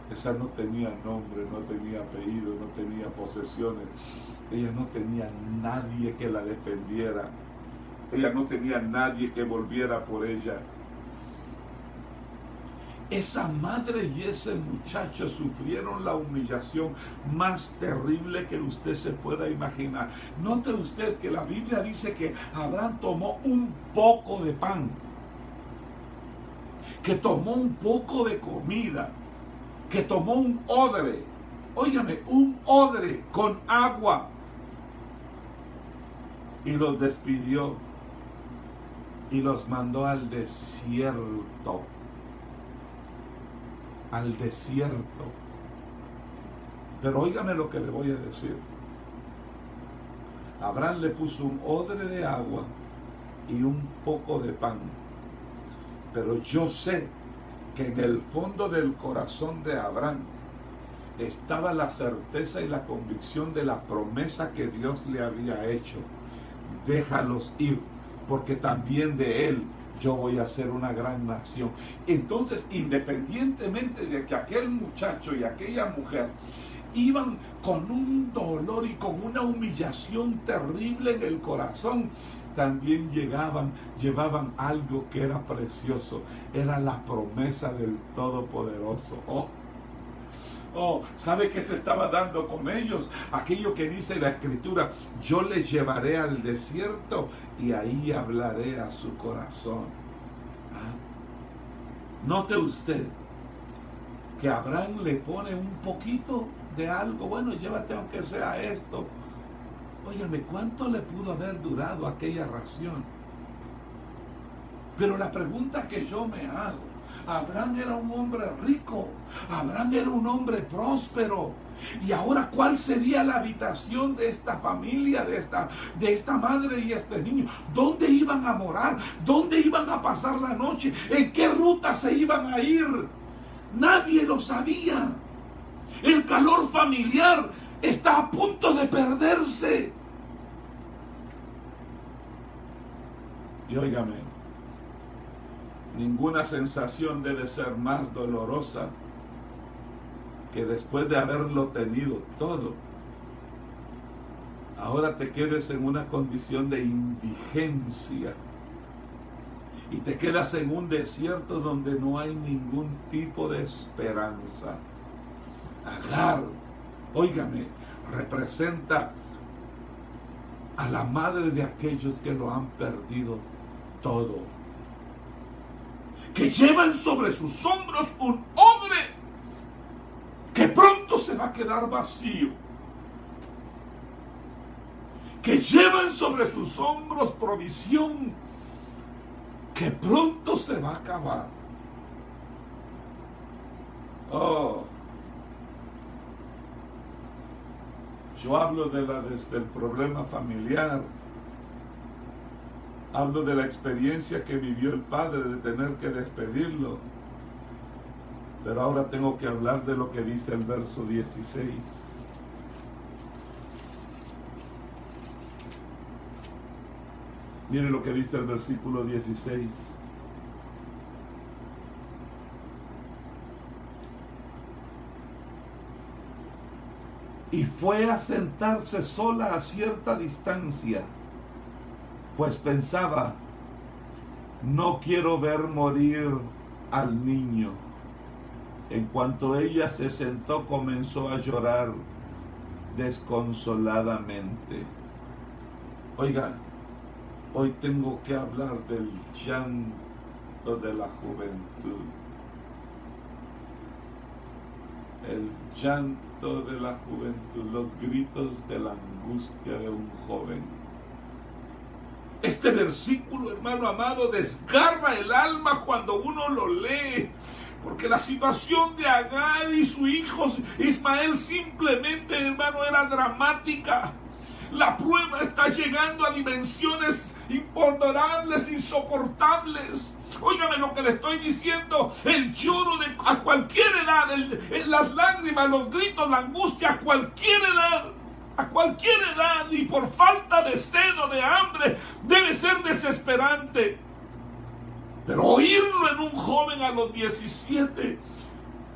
Esa no tenía nombre, no tenía apellido, no tenía posesiones. Ella no tenía nadie que la defendiera. Ella no tenía nadie que volviera por ella. Esa madre y ese muchacho sufrieron la humillación más terrible que usted se pueda imaginar. Note usted que la Biblia dice que Abraham tomó un poco de pan, que tomó un poco de comida, que tomó un odre, óigame, un odre con agua, y los despidió y los mandó al desierto. Al desierto. Pero óigame lo que le voy a decir. Abraham le puso un odre de agua y un poco de pan. Pero yo sé que en el fondo del corazón de Abraham estaba la certeza y la convicción de la promesa que Dios le había hecho. Déjalos ir, porque también de él yo voy a ser una gran nación. Entonces, independientemente de que aquel muchacho y aquella mujer iban con un dolor y con una humillación terrible en el corazón, también llevaban algo que era precioso. Era la promesa del Todopoderoso. ¿Sabe qué se estaba dando con ellos? Aquello que dice la Escritura: yo les llevaré al desierto y ahí hablaré a su corazón. Note usted que Abraham le pone un poquito de algo. Bueno, llévate aunque sea esto. Óyame, ¿cuánto le pudo haber durado aquella ración? Pero la pregunta que yo me hago: Abraham era un hombre rico, Abraham era un hombre próspero, Y ahora, ¿cuál sería la habitación de esta familia, de esta madre y este niño? ¿Dónde iban a morar? ¿Dónde iban a pasar la noche? ¿En qué ruta se iban a ir? Nadie lo sabía. El calor familiar está a punto de perderse. Y óigame, ninguna sensación debe ser más dolorosa que después de haberlo tenido todo, ahora te quedes en una condición de indigencia y te quedas en un desierto donde no hay ningún tipo de esperanza. Agar, óigame, representa a la madre de aquellos que lo han perdido todo, que llevan sobre sus hombros un odre que pronto se va a quedar vacío, que llevan sobre sus hombros provisión que pronto se va a acabar. Oh, yo hablo desde el problema familiar, hablo de la experiencia que vivió el padre de tener que despedirlo. Pero ahora tengo que hablar de lo que dice el verso 16. Mire lo que dice el versículo 16. Y fue a sentarse sola a cierta distancia, pues pensaba, no quiero ver morir al niño. En cuanto ella se sentó, comenzó a llorar desconsoladamente. Oiga, hoy tengo que hablar del llanto de la juventud. El llanto de la juventud, los gritos de la angustia de un joven. Este versículo, hermano amado, desgarra el alma cuando uno lo lee. Porque la situación de Agar y su hijo Ismael simplemente, hermano, era dramática. La prueba está llegando a dimensiones imponderables, insoportables. Óigame lo que le estoy diciendo. El lloro a cualquier edad, las lágrimas, los gritos, la angustia a cualquier edad. A cualquier edad y por falta de sed o de hambre debe ser desesperante. Pero oírlo en un joven a los 17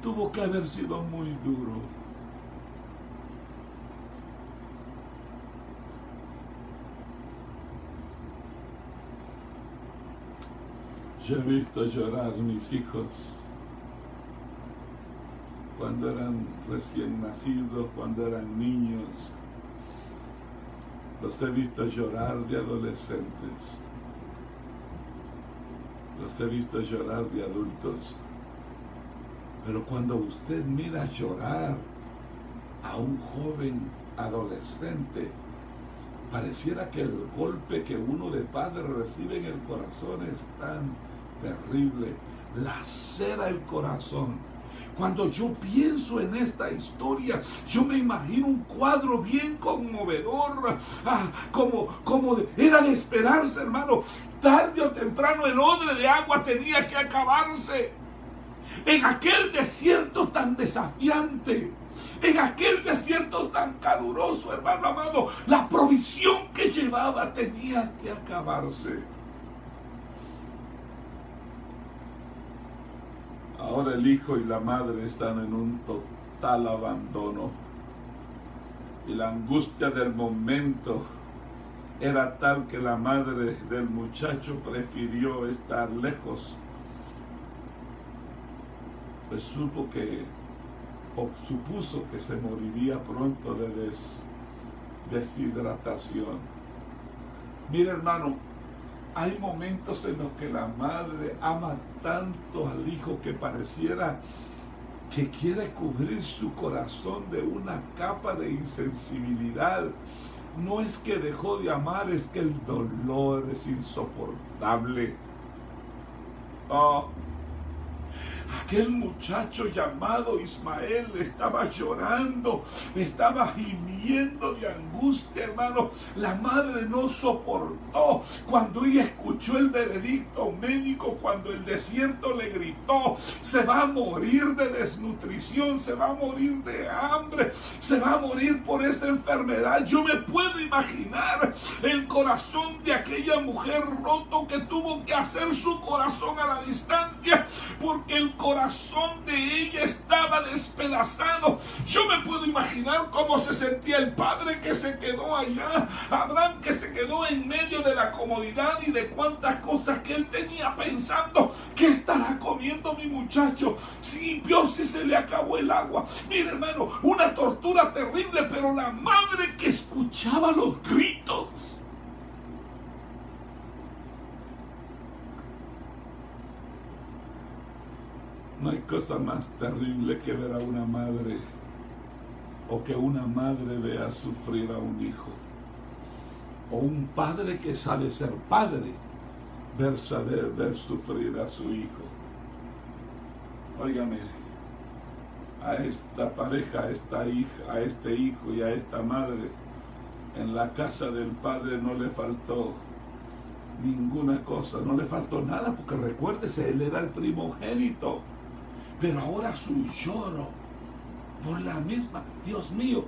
tuvo que haber sido muy duro. Yo he visto llorar mis hijos cuando eran recién nacidos, cuando eran niños. Los he visto llorar de adolescentes. Los he visto llorar de adultos. Pero cuando usted mira llorar a un joven adolescente, pareciera que el golpe que uno de padre recibe en el corazón es tan terrible. Lacera el corazón. Cuando yo pienso en esta historia, yo me imagino un cuadro bien conmovedor, como era de esperarse, hermano. Tarde o temprano el odre de agua tenía que acabarse. En aquel desierto tan desafiante, en aquel desierto tan caluroso, hermano amado, la provisión que llevaba tenía que acabarse. Ahora el hijo y la madre están en un total abandono. Y la angustia del momento era tal que la madre del muchacho prefirió estar lejos. Pues supuso que se moriría pronto de deshidratación. Mira, hermano, hay momentos en los que la madre ama tanto al hijo que pareciera que quiere cubrir su corazón de una capa de insensibilidad. No es que dejó de amar, es que el dolor es insoportable. Oh, Aquel muchacho llamado Ismael estaba llorando, estaba gimiendo de angustia, hermano. La madre no soportó cuando ella escuchó el veredicto médico, cuando el desierto le gritó: se va a morir de desnutrición, se va a morir de hambre, se va a morir por esa enfermedad. Yo me puedo imaginar el corazón de aquella mujer roto que tuvo que hacer su corazón a la distancia porque el corazón de ella estaba despedazado. Yo me puedo imaginar cómo se sentía el padre que se quedó allá, Abraham, que se quedó en medio de la comodidad y de cuántas cosas que él tenía, pensando: ¿qué estará comiendo mi muchacho? Sí, peor si se le acabó el agua. Mira, hermano, una tortura terrible, pero la madre que escuchaba los gritos. No hay cosa más terrible que ver a una madre, o que una madre vea sufrir a un hijo, o un padre que sabe ser padre ver sufrir a su hijo. Óigame, a esta pareja, a esta hija, a este hijo y a esta madre, en la casa del padre no le faltó ninguna cosa, no le faltó nada, porque recuérdese, él era el primogénito. Pero ahora su lloro por la misma, Dios mío,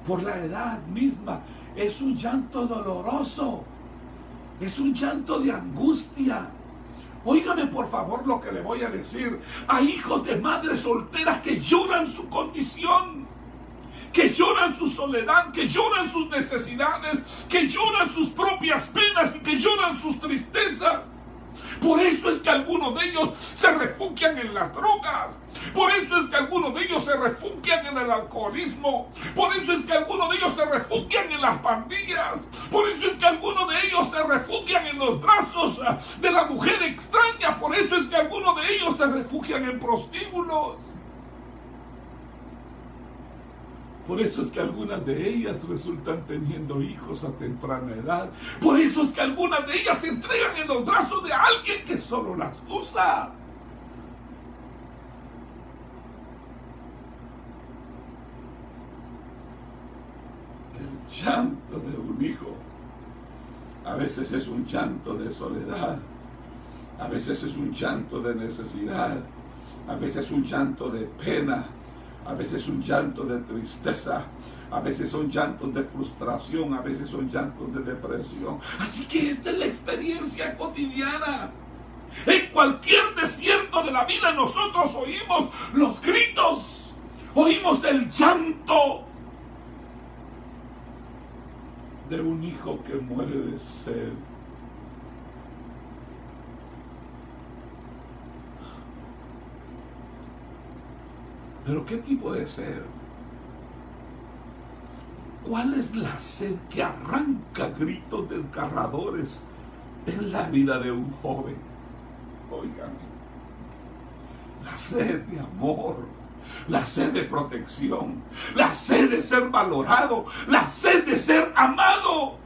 por la edad misma, es un llanto doloroso, es un llanto de angustia. Óigame por favor lo que le voy a decir. Hay hijos de madres solteras que lloran su condición, que lloran su soledad, que lloran sus necesidades, que lloran sus propias penas y que lloran sus tristezas. Por eso es que algunos de ellos se refugian en las drogas. Por eso es que algunos de ellos se refugian en el alcoholismo. Por eso es que algunos de ellos se refugian en las pandillas. Por eso es que algunos de ellos se refugian en los brazos de la mujer extraña. Por eso es que algunos de ellos se refugian en prostíbulos. Por eso es que algunas de ellas resultan teniendo hijos a temprana edad. Por eso es que algunas de ellas se entregan en los brazos de alguien que solo las usa. El llanto de un hijo a veces es un llanto de soledad, a veces es un llanto de necesidad, a veces es un llanto de pena, a veces un llanto de tristeza, a veces son llantos de frustración, a veces son llantos de depresión. Así que esta es la experiencia cotidiana. En cualquier desierto de la vida nosotros oímos los gritos, oímos el llanto de un hijo que muere de sed. ¿Pero qué tipo de sed? ¿Cuál es la sed que arranca gritos desgarradores en la vida de un joven? Óigame, la sed de amor, la sed de protección, la sed de ser valorado, la sed de ser amado.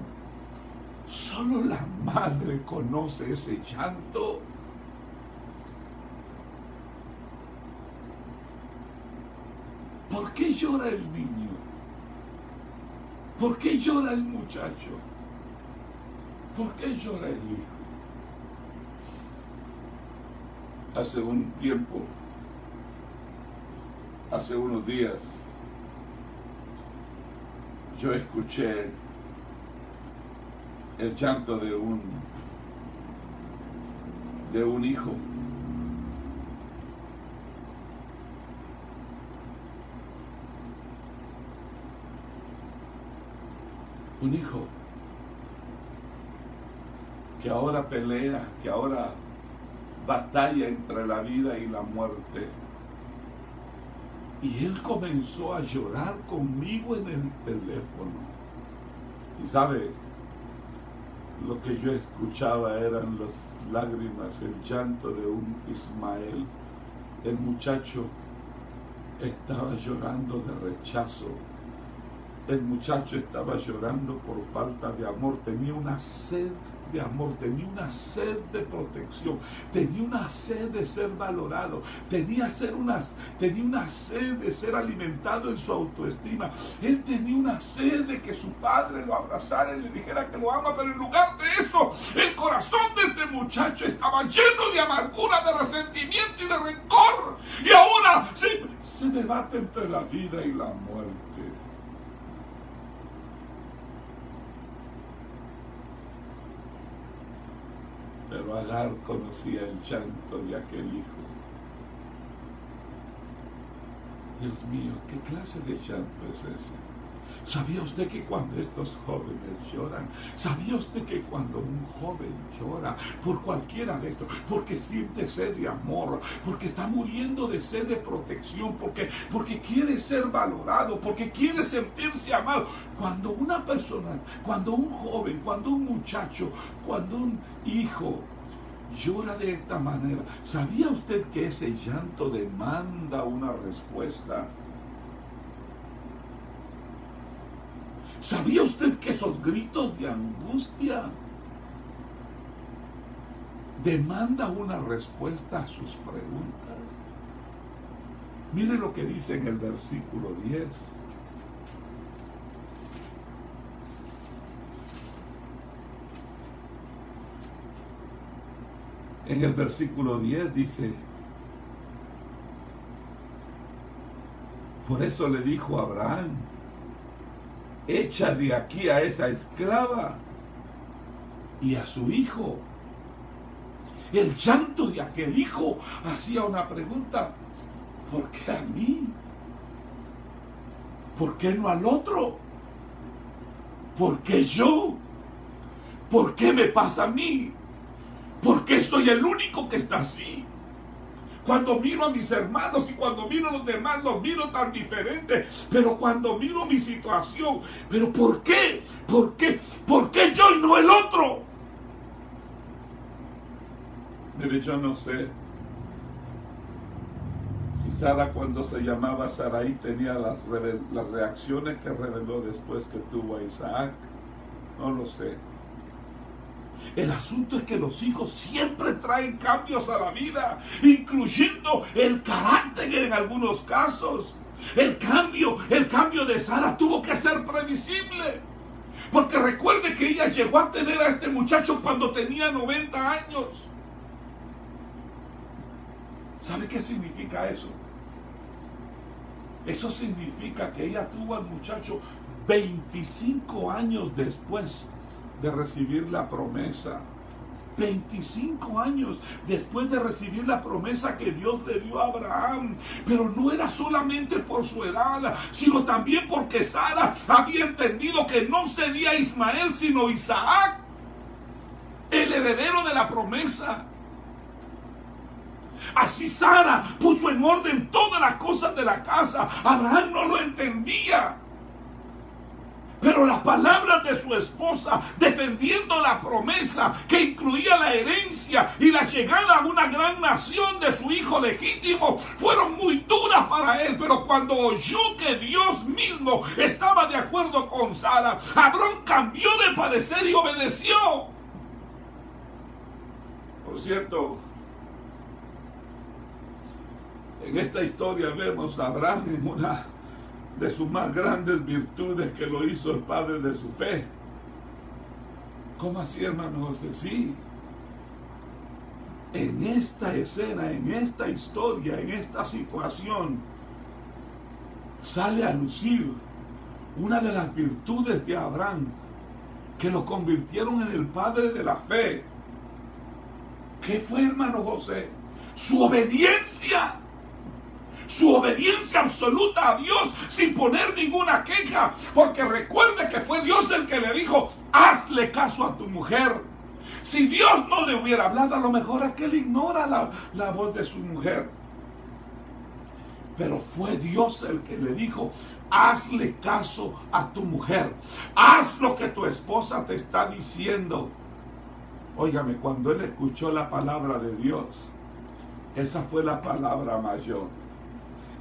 Solo la madre conoce ese llanto. ¿Por qué llora el niño? ¿Por qué llora el muchacho? ¿Por qué llora el hijo? Hace un tiempo, hace unos días, yo escuché el llanto de un hijo. Un hijo que ahora pelea, que ahora batalla entre la vida y la muerte. Y él comenzó a llorar conmigo en el teléfono. Y sabe, lo que yo escuchaba eran las lágrimas, el llanto de un Ismael. El muchacho estaba llorando de rechazo. El muchacho estaba llorando por falta de amor. Tenía una sed de amor, tenía una sed de protección, tenía una sed de ser valorado, tenía una sed de ser alimentado en su autoestima. Él tenía una sed de que su padre lo abrazara y le dijera que lo ama, pero en lugar de eso, el corazón de este muchacho estaba lleno de amargura, de resentimiento y de rencor, y ahora se debate entre la vida y la muerte. Pero Agar conocía el llanto de aquel hijo. Dios mío, ¿qué clase de llanto es ese? ¿Sabía usted que cuando estos jóvenes lloran, sabía usted que cuando un joven llora por cualquiera de estos, porque siente sed de amor, porque está muriendo de sed de protección, porque quiere ser valorado, porque quiere sentirse amado? Cuando una persona, cuando un joven, cuando un muchacho, cuando un hijo llora de esta manera, ¿sabía usted que ese llanto demanda una respuesta? ¿Sabía usted que esos gritos de angustia demandan una respuesta a sus preguntas? Mire lo que dice en el versículo 10. En el versículo 10 dice: por eso le dijo a Abraham: echa de aquí a esa esclava y a su hijo. El llanto de aquel hijo hacía una pregunta: ¿por qué a mí? ¿Por qué no al otro? ¿Por qué yo? ¿Por qué me pasa a mí? ¿Por qué soy el único que está así? Cuando miro a mis hermanos y cuando miro a los demás, los miro tan diferentes. Pero cuando miro mi situación, ¿pero por qué? ¿Por qué? ¿Por qué yo y no el otro? Mire, yo no sé si Sara, cuando se llamaba Sarai, tenía las reacciones que reveló después que tuvo a Isaac. No lo sé. El asunto es que los hijos siempre traen cambios a la vida, incluyendo el carácter en algunos casos. El cambio de Sara tuvo que ser previsible. Porque recuerde que ella llegó a tener a este muchacho cuando tenía 90 años. ¿Sabe qué significa eso? Eso significa que ella tuvo al muchacho 25 años después de recibir la promesa. 25 años después de recibir la promesa que Dios le dio a Abraham. Pero no era solamente por su edad, sino también porque Sara había entendido que no sería Ismael sino Isaac el heredero de la promesa. Así Sara puso en orden todas las cosas de la casa. Abraham no lo entendía. Pero las palabras de su esposa defendiendo la promesa que incluía la herencia y la llegada a una gran nación de su hijo legítimo fueron muy duras para él. Pero cuando oyó que Dios mismo estaba de acuerdo con Sara, Abraham cambió de parecer y obedeció. Por cierto, en esta historia vemos a Abraham en una de sus más grandes virtudes, que lo hizo el padre de su fe. ¿Cómo así, hermano José? Sí. En esta escena, en esta historia, en esta situación, sale a lucir una de las virtudes de Abraham que lo convirtieron en el padre de la fe. ¿Qué fue, hermano José? Su obediencia. Su obediencia absoluta a Dios sin poner ninguna queja. Porque recuerde que fue Dios el que le dijo: hazle caso a tu mujer. Si Dios no le hubiera hablado, a lo mejor aquel ignora la voz de su mujer. Pero fue Dios el que le dijo: hazle caso a tu mujer. Haz lo que tu esposa te está diciendo. Óigame, cuando él escuchó la palabra de Dios, esa fue la palabra mayor.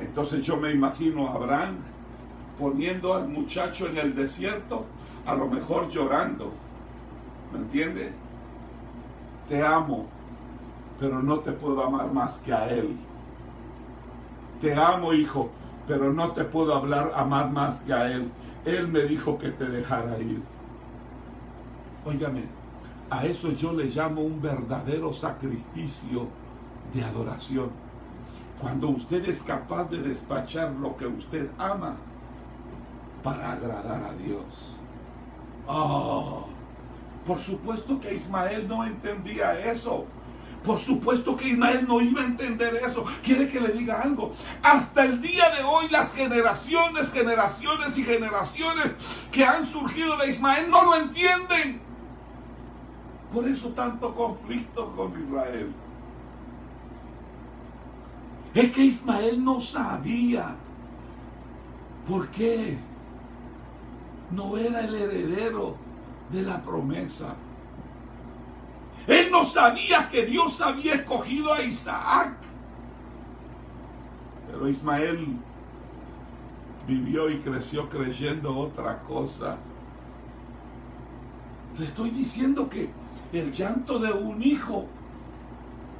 Entonces yo me imagino a Abraham poniendo al muchacho en el desierto, a lo mejor llorando, ¿me entiende? te amo, pero no te puedo amar más que a Él. Te amo, hijo, pero no te puedo amar más que a Él. Él me dijo que te dejara ir. Óigame, a eso yo le llamo un verdadero sacrificio de adoración. Cuando usted es capaz de despachar lo que usted ama para agradar a Dios. Oh, por supuesto que Ismael no entendía eso. Por supuesto que Ismael no iba a entender eso. ¿Quiere que le diga algo? Hasta el día de hoy las generaciones y generaciones que han surgido de Ismael no lo entienden. Por eso tanto conflicto con Israel. Es que Ismael no sabía. ¿Por qué? No era el heredero de la promesa. Él no sabía que Dios había escogido a Isaac. Pero Ismael vivió y creció creyendo otra cosa. Le estoy diciendo que el llanto de un hijo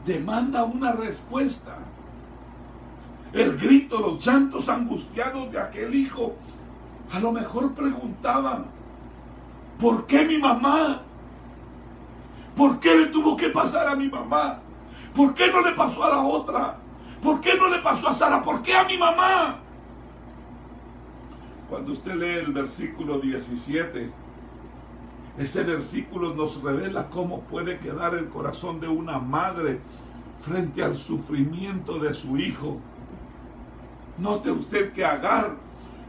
demanda una respuesta. El grito, los llantos angustiados de aquel hijo, a lo mejor preguntaban, ¿por qué mi mamá? ¿Por qué le tuvo que pasar a mi mamá? ¿Por qué no le pasó a la otra? ¿Por qué no le pasó a Sara? ¿Por qué a mi mamá? Cuando usted lee el versículo 17, ese versículo nos revela cómo puede quedar el corazón de una madre frente al sufrimiento de su hijo. Note usted que Agar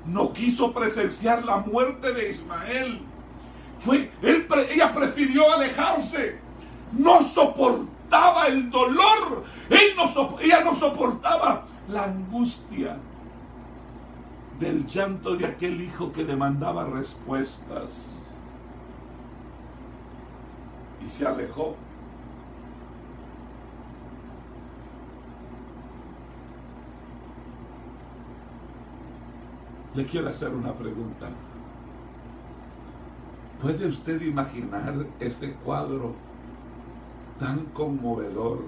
no quiso presenciar la muerte de Ismael. Ella prefirió alejarse. No soportaba el dolor. Ella no soportaba la angustia del llanto de aquel hijo que demandaba respuestas. Y se alejó. Le quiero hacer una pregunta. ¿Puede usted imaginar ese cuadro tan conmovedor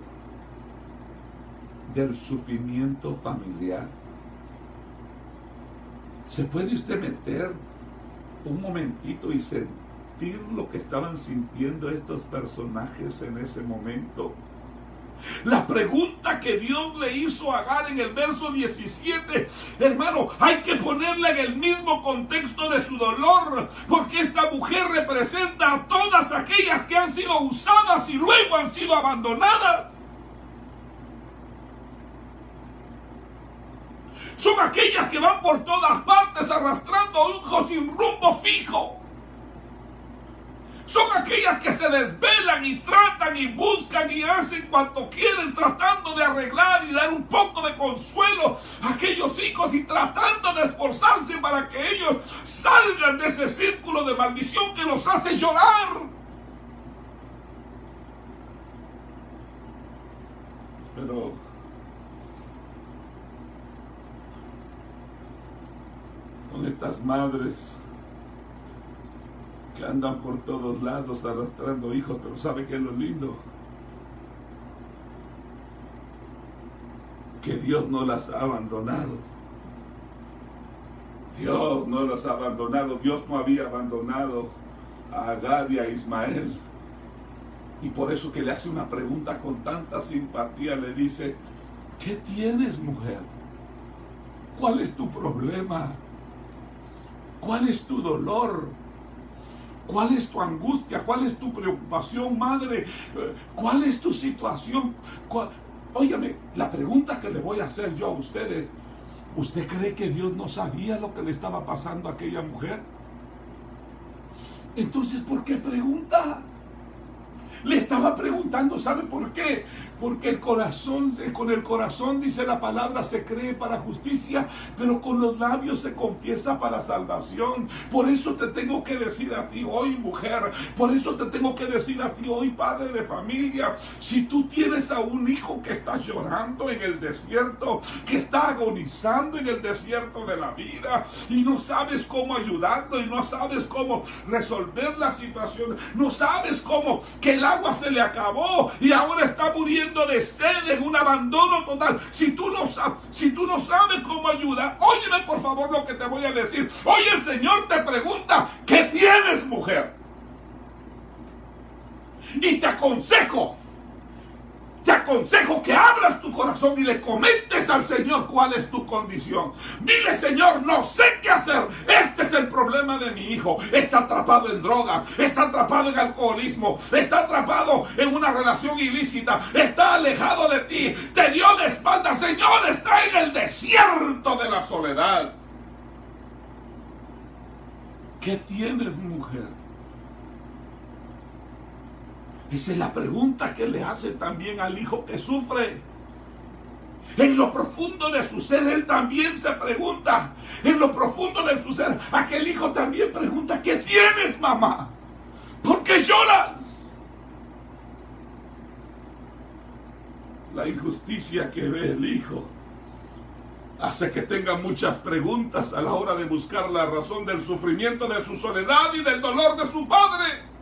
del sufrimiento familiar? ¿Se puede usted meter un momentito y sentir lo que estaban sintiendo estos personajes en ese momento? La pregunta que Dios le hizo a Agar en el verso 17, hermano, hay que ponerla en el mismo contexto de su dolor, porque esta mujer representa a todas aquellas que han sido usadas y luego han sido abandonadas. Son aquellas que van por todas partes arrastrando hijos sin rumbo fijo. Son aquellas que se desvelan y tratan y buscan y hacen cuanto quieren, tratando de arreglar y dar un poco de consuelo a aquellos hijos y tratando de esforzarse para que ellos salgan de ese círculo de maldición que los hace llorar. Pero son estas madres que andan por todos lados arrastrando hijos, pero ¿sabe qué es lo lindo? Que Dios no las ha abandonado. Dios no las ha abandonado. Dios no había abandonado a Agar y a Ismael. Y por eso que le hace una pregunta con tanta simpatía, le dice, ¿qué tienes, mujer? ¿Cuál es tu problema? ¿Cuál es tu dolor? ¿Cuál es tu angustia? ¿Cuál es tu preocupación, madre? ¿Cuál es tu situación? Óyame, la pregunta que le voy a hacer yo a ustedes, ¿usted cree que Dios no sabía lo que le estaba pasando a aquella mujer? Entonces, ¿por qué pregunta? Le estaba preguntando, ¿sabe por qué? Porque con el corazón, dice la palabra, se cree para justicia, pero con los labios se confiesa para salvación. Por eso te tengo que decir a ti hoy, mujer, por eso te tengo que decir a ti hoy, padre de familia, si tú tienes a un hijo que está llorando en el desierto, que está agonizando en el desierto de la vida, y no sabes cómo ayudarlo, y no sabes cómo resolver la situación, no sabes cómo que agua se le acabó y ahora está muriendo de sed en un abandono total. Si tú no sabes cómo ayudar, óyeme por favor lo que te voy a decir. Hoy el Señor te pregunta, ¿qué tienes, mujer? Y te aconsejo que abras tu corazón y le comentes al Señor cuál es tu condición. Dile: Señor, no sé qué hacer. Este es el problema de mi hijo. Está atrapado en drogas, está atrapado en alcoholismo, está atrapado en una relación ilícita, está alejado de ti, te dio la espalda. Señor, está en el desierto de la soledad. ¿Qué tienes, mujer? Esa es la pregunta que le hace también al hijo que sufre. En lo profundo de su ser, él también se pregunta. En lo profundo de su ser, aquel hijo también pregunta: ¿qué tienes, mamá? ¿Por qué lloras? La injusticia que ve el hijo hace que tenga muchas preguntas a la hora de buscar la razón del sufrimiento, de su soledad y del dolor de su padre.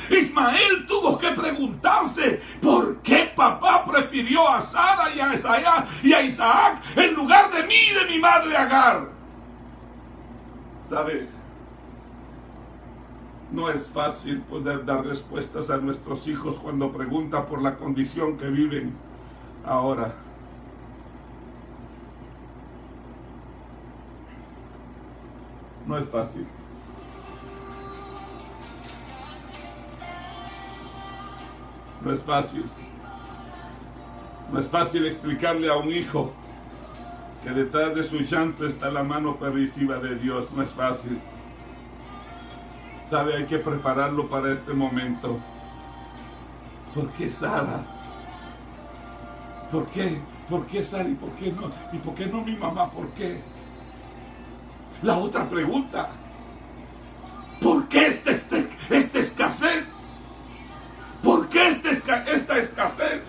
Ismael tuvo que preguntarse: ¿por qué papá prefirió a Sara y a Isaac en lugar de mí y de mi madre Agar? ¿Sabe? No es fácil poder dar respuestas a nuestros hijos cuando preguntan por la condición que viven ahora. No es fácil. No es fácil. No es fácil explicarle a un hijo que detrás de su llanto está la mano permisiva de Dios. No es fácil. ¿Sabe? Hay que prepararlo para este momento. ¿Por qué Sara? ¿Por qué? ¿Por qué Sara? ¿Y por qué no? ¿Y por qué no mi mamá? ¿Por qué? La otra pregunta: ¿por qué esta escasez? ¿Por qué esta escasez?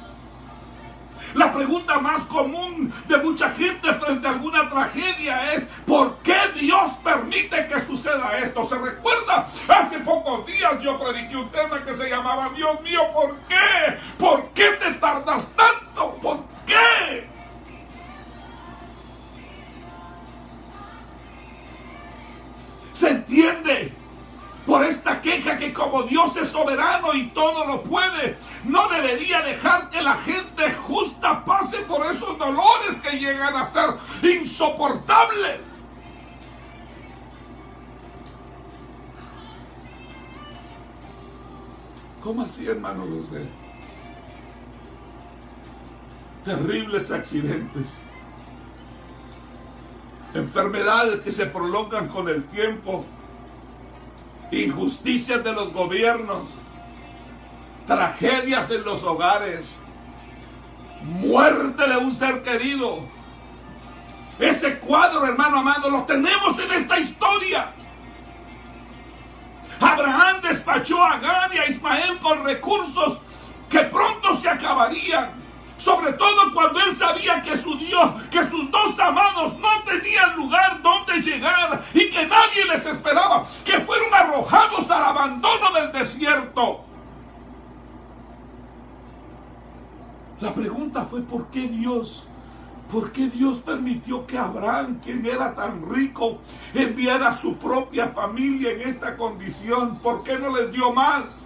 La pregunta más común de mucha gente frente a alguna tragedia es: ¿por qué Dios permite que suceda esto? ¿Se recuerda? Hace pocos días yo prediqué un tema que se llamaba: Dios mío, ¿por qué? ¿Por qué te tardas tanto? ¿Por qué? ¿Se entiende? Por esta queja que, como Dios es soberano y todo lo puede, no debería dejar que la gente justa pase por esos dolores que llegan a ser insoportables. ¿Cómo así, hermano José? Terribles accidentes, enfermedades que se prolongan con el tiempo, injusticias de los gobiernos, tragedias en los hogares, muerte de un ser querido. Ese cuadro, hermano amado, lo tenemos en esta historia. Abraham despachó a Agar y a Ismael con recursos que pronto se acabarían. Sobre todo cuando él sabía que su Dios, que sus dos amados no tenían lugar donde llegar y que nadie les esperaba, que fueron arrojados al abandono del desierto. La pregunta fue: ¿por qué Dios permitió que Abraham, quien era tan rico, enviara a su propia familia en esta condición? ¿Por qué no les dio más?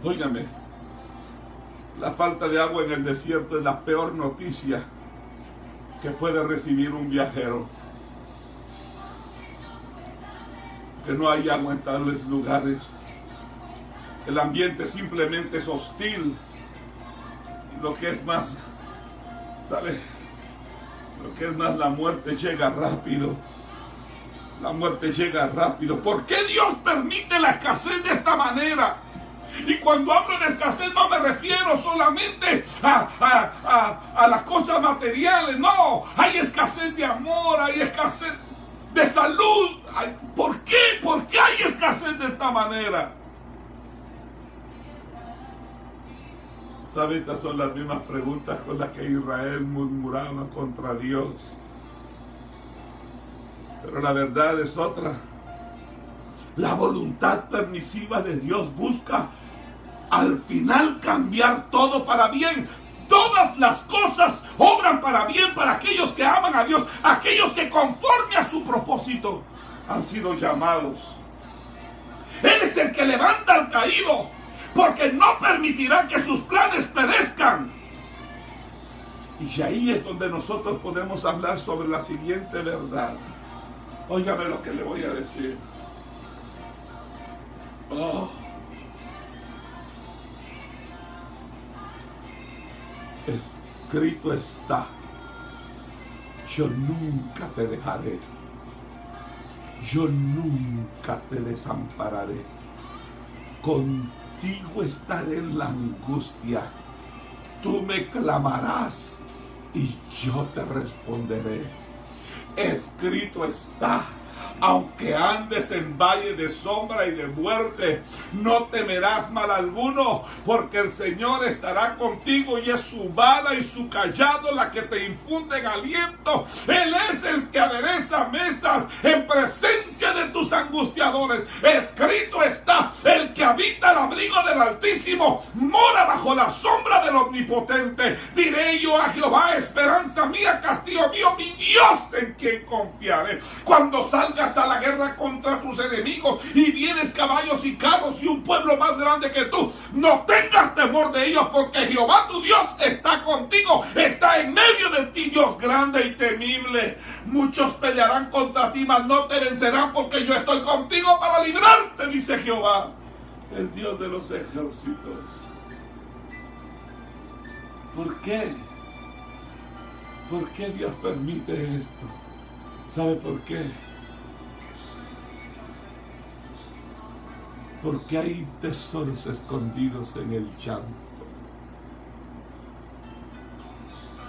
Óigame, la falta de agua en el desierto es la peor noticia que puede recibir un viajero. Que no hay agua en tales lugares. El ambiente simplemente es hostil. Y lo que es más, ¿sabe? Lo que es más, la muerte llega rápido. La muerte llega rápido. ¿Por qué Dios permite la escasez de esta manera? Y cuando hablo de escasez no me refiero solamente a las cosas materiales. No, hay escasez de amor, hay escasez de salud. ¿Por qué? ¿Por qué hay escasez de esta manera? ¿Sabe? Estas son las mismas preguntas con las que Israel murmuraba contra Dios. Pero la verdad es otra. La voluntad permisiva de Dios busca al final cambiar todo para bien. Todas las cosas obran para bien para aquellos que aman a Dios, aquellos que conforme a su propósito han sido llamados. Él es el que levanta al caído, porque no permitirá que sus planes perezcan. Y ahí es donde nosotros podemos hablar sobre la siguiente verdad. Óigame lo que le voy a decir. Escrito está: yo nunca te dejaré, yo nunca te desampararé, contigo estaré en la angustia, tú me clamarás y yo te responderé. Escrito está: aunque andes en valle de sombra y de muerte, no temerás mal alguno, porque el Señor estará contigo, y es su vara y su cayado la que te infunden aliento. Él es el que adereza mesas en presencia de tus angustiadores. Escrito está: el que habita el abrigo del Altísimo mora bajo la sombra del Omnipotente. Diré yo a Jehová, esperanza mía, castillo mío, mi Dios en quien confiaré. Cuando salgas a la guerra contra tus enemigos y vienes caballos y carros y un pueblo más grande que tú, no tengas temor de ellos, porque Jehová tu Dios está contigo, está en medio de ti, Dios grande y temible. Muchos pelearán contra ti, mas no te vencerán, porque yo estoy contigo para librarte, dice Jehová, el Dios de los ejércitos. ¿Por qué? ¿Por qué Dios permite esto? ¿Sabe por qué? Porque hay tesoros escondidos en el llanto.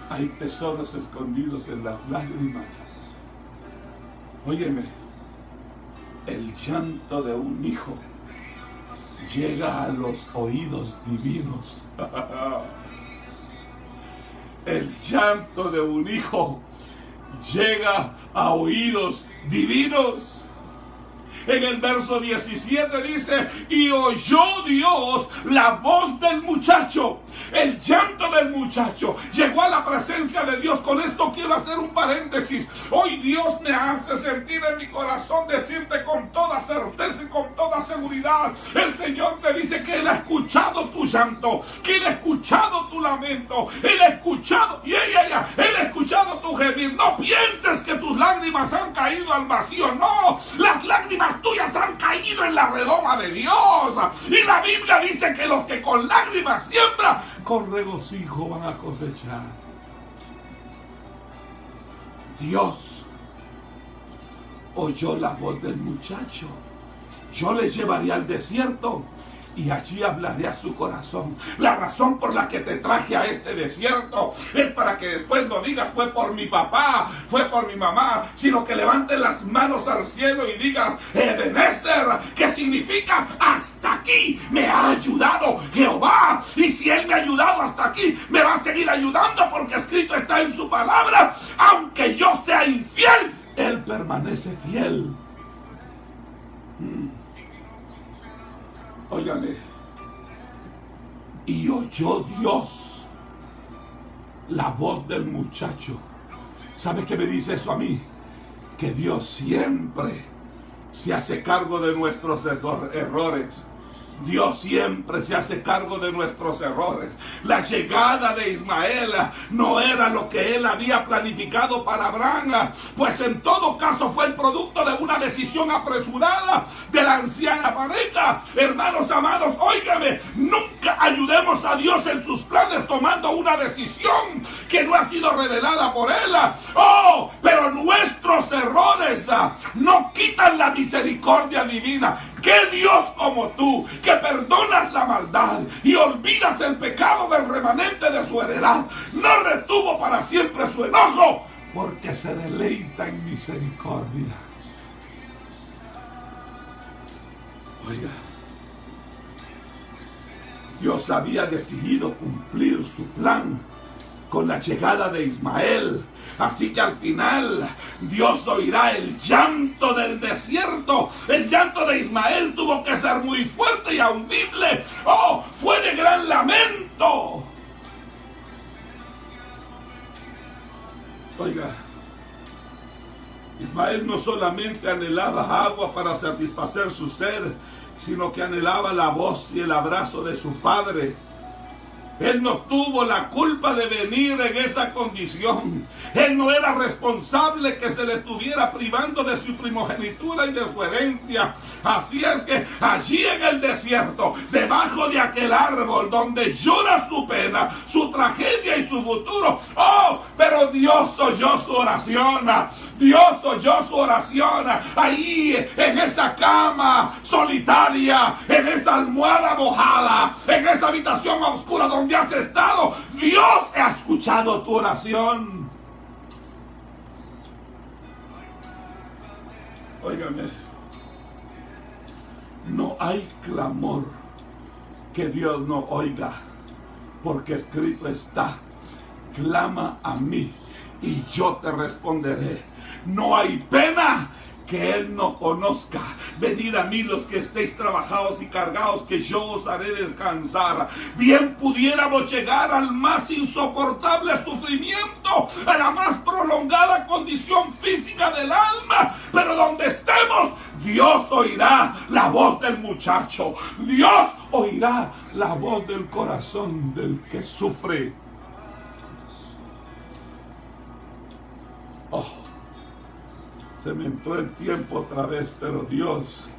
Hay tesoros escondidos en las lágrimas. Óyeme, el llanto de un hijo llega a los oídos divinos. El llanto de un hijo llega a oídos divinos. En el verso 17 dice: y oyó Dios la voz del muchacho. El llanto del muchacho llegó a la presencia de Dios. Con esto quiero hacer un paréntesis. Hoy Dios me hace sentir en mi corazón decirte con toda certeza y con toda seguridad: el Señor te dice que Él ha escuchado tu llanto, que Él ha escuchado tu lamento, Él ha escuchado, Él ha escuchado tu gemir. No pienses que tus lágrimas han caído al vacío. No, las lágrimas tuyas han caído en la redoma de Dios. Y la Biblia dice que los que con lágrimas siembran, con regocijo van a cosechar. Dios oyó la voz del muchacho. Yo le llevaré al desierto y allí hablaré a su corazón. La razón por la que te traje a este desierto es para que después no digas: fue por mi papá, fue por mi mamá, sino que levantes las manos al cielo y digas: Ebenezer, que significa hasta aquí me ha ayudado Jehová. Y si Él me ha ayudado hasta aquí, me va a seguir ayudando, porque escrito está en su palabra: aunque yo sea infiel, Él permanece fiel. Óigame, y oyó Dios la voz del muchacho. ¿Sabe qué me dice eso a mí? Que Dios siempre se hace cargo de nuestros errores. Dios siempre se hace cargo de nuestros errores. La llegada de Ismael no era lo que él había planificado para Abraham, pues en todo caso fue el producto de una decisión apresurada de la anciana pareja. Hermanos amados, óigame, nunca ayudemos a Dios en sus planes tomando una decisión que no ha sido revelada por Él. Pero nuestros errores no quitan la misericordia divina. ¿Qué Dios como tú, que perdonas la maldad y olvidas el pecado del remanente de su heredad, no retuvo para siempre su enojo, porque se deleita en misericordia? Oiga, Dios había decidido cumplir su plan con la llegada de Ismael. Así que al final Dios oirá el llanto del desierto. El llanto de Ismael tuvo que ser muy fuerte y audible. ¡Oh! Fue de gran lamento. Oiga, Ismael no solamente anhelaba agua para satisfacer su sed, sino que anhelaba la voz y el abrazo de su padre. Él no tuvo la culpa de venir en esa condición. Él no era responsable que se le estuviera privando de su primogenitura y de su herencia. Así es que allí en el desierto, debajo de aquel árbol donde llora su pena, su tragedia y su futuro, ¡oh! Pero Dios oyó su oración. Dios oyó su oración. Ahí en esa cama solitaria, en esa almohada mojada, en esa habitación oscura donde has estado, Dios ha escuchado tu oración. Óigame, no hay clamor que Dios no oiga, porque escrito está: clama a mí y yo te responderé. No hay pena que Él no conozca. Venid a mí los que estéis trabajados y cargados, que yo os haré descansar. Bien pudiéramos llegar al más insoportable sufrimiento, a la más prolongada condición física del alma, pero donde estemos, Dios oirá la voz del muchacho. Dios oirá la voz del corazón del que sufre. Oh, se me entró el tiempo otra vez, pero Dios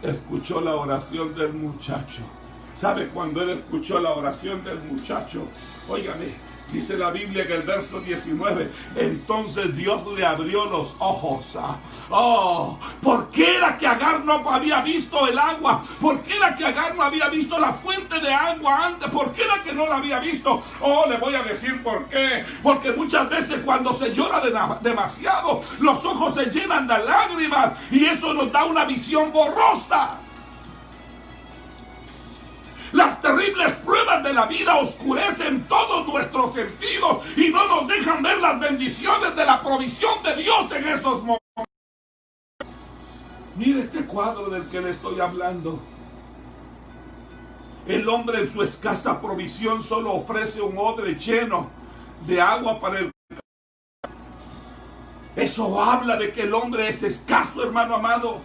escuchó la oración del muchacho. ¿Sabe cuando Él escuchó la oración del muchacho? Óigame, dice la Biblia en el verso 19, entonces Dios le abrió los ojos. ¿Por qué era que Agar no había visto el agua? ¿Por qué era que Agar no había visto la fuente de agua antes? ¿Por qué era que no la había visto? Le voy a decir por qué. Porque muchas veces cuando se llora demasiado, los ojos se llenan de lágrimas y eso nos da una visión borrosa. Las terribles pruebas de la vida oscurecen todos nuestros sentidos y no nos dejan ver las bendiciones de la provisión de Dios en esos momentos. Mire este cuadro del que le estoy hablando. El hombre en su escasa provisión solo ofrece un odre lleno de agua para el... Eso habla de que el hombre es escaso, hermano amado.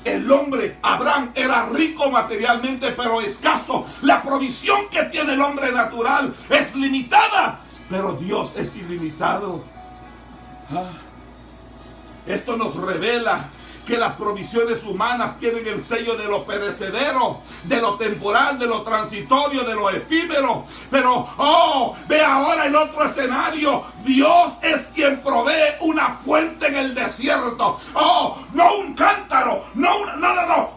El hombre, Abraham, era rico materialmente, pero escaso. La provisión que tiene el hombre natural es limitada, pero Dios es ilimitado. Esto nos revela que las provisiones humanas tienen el sello de lo perecedero, de lo temporal, de lo transitorio, de lo efímero. Pero, ve ahora el otro escenario. Dios es quien provee una fuente en el desierto. No un cántaro, no,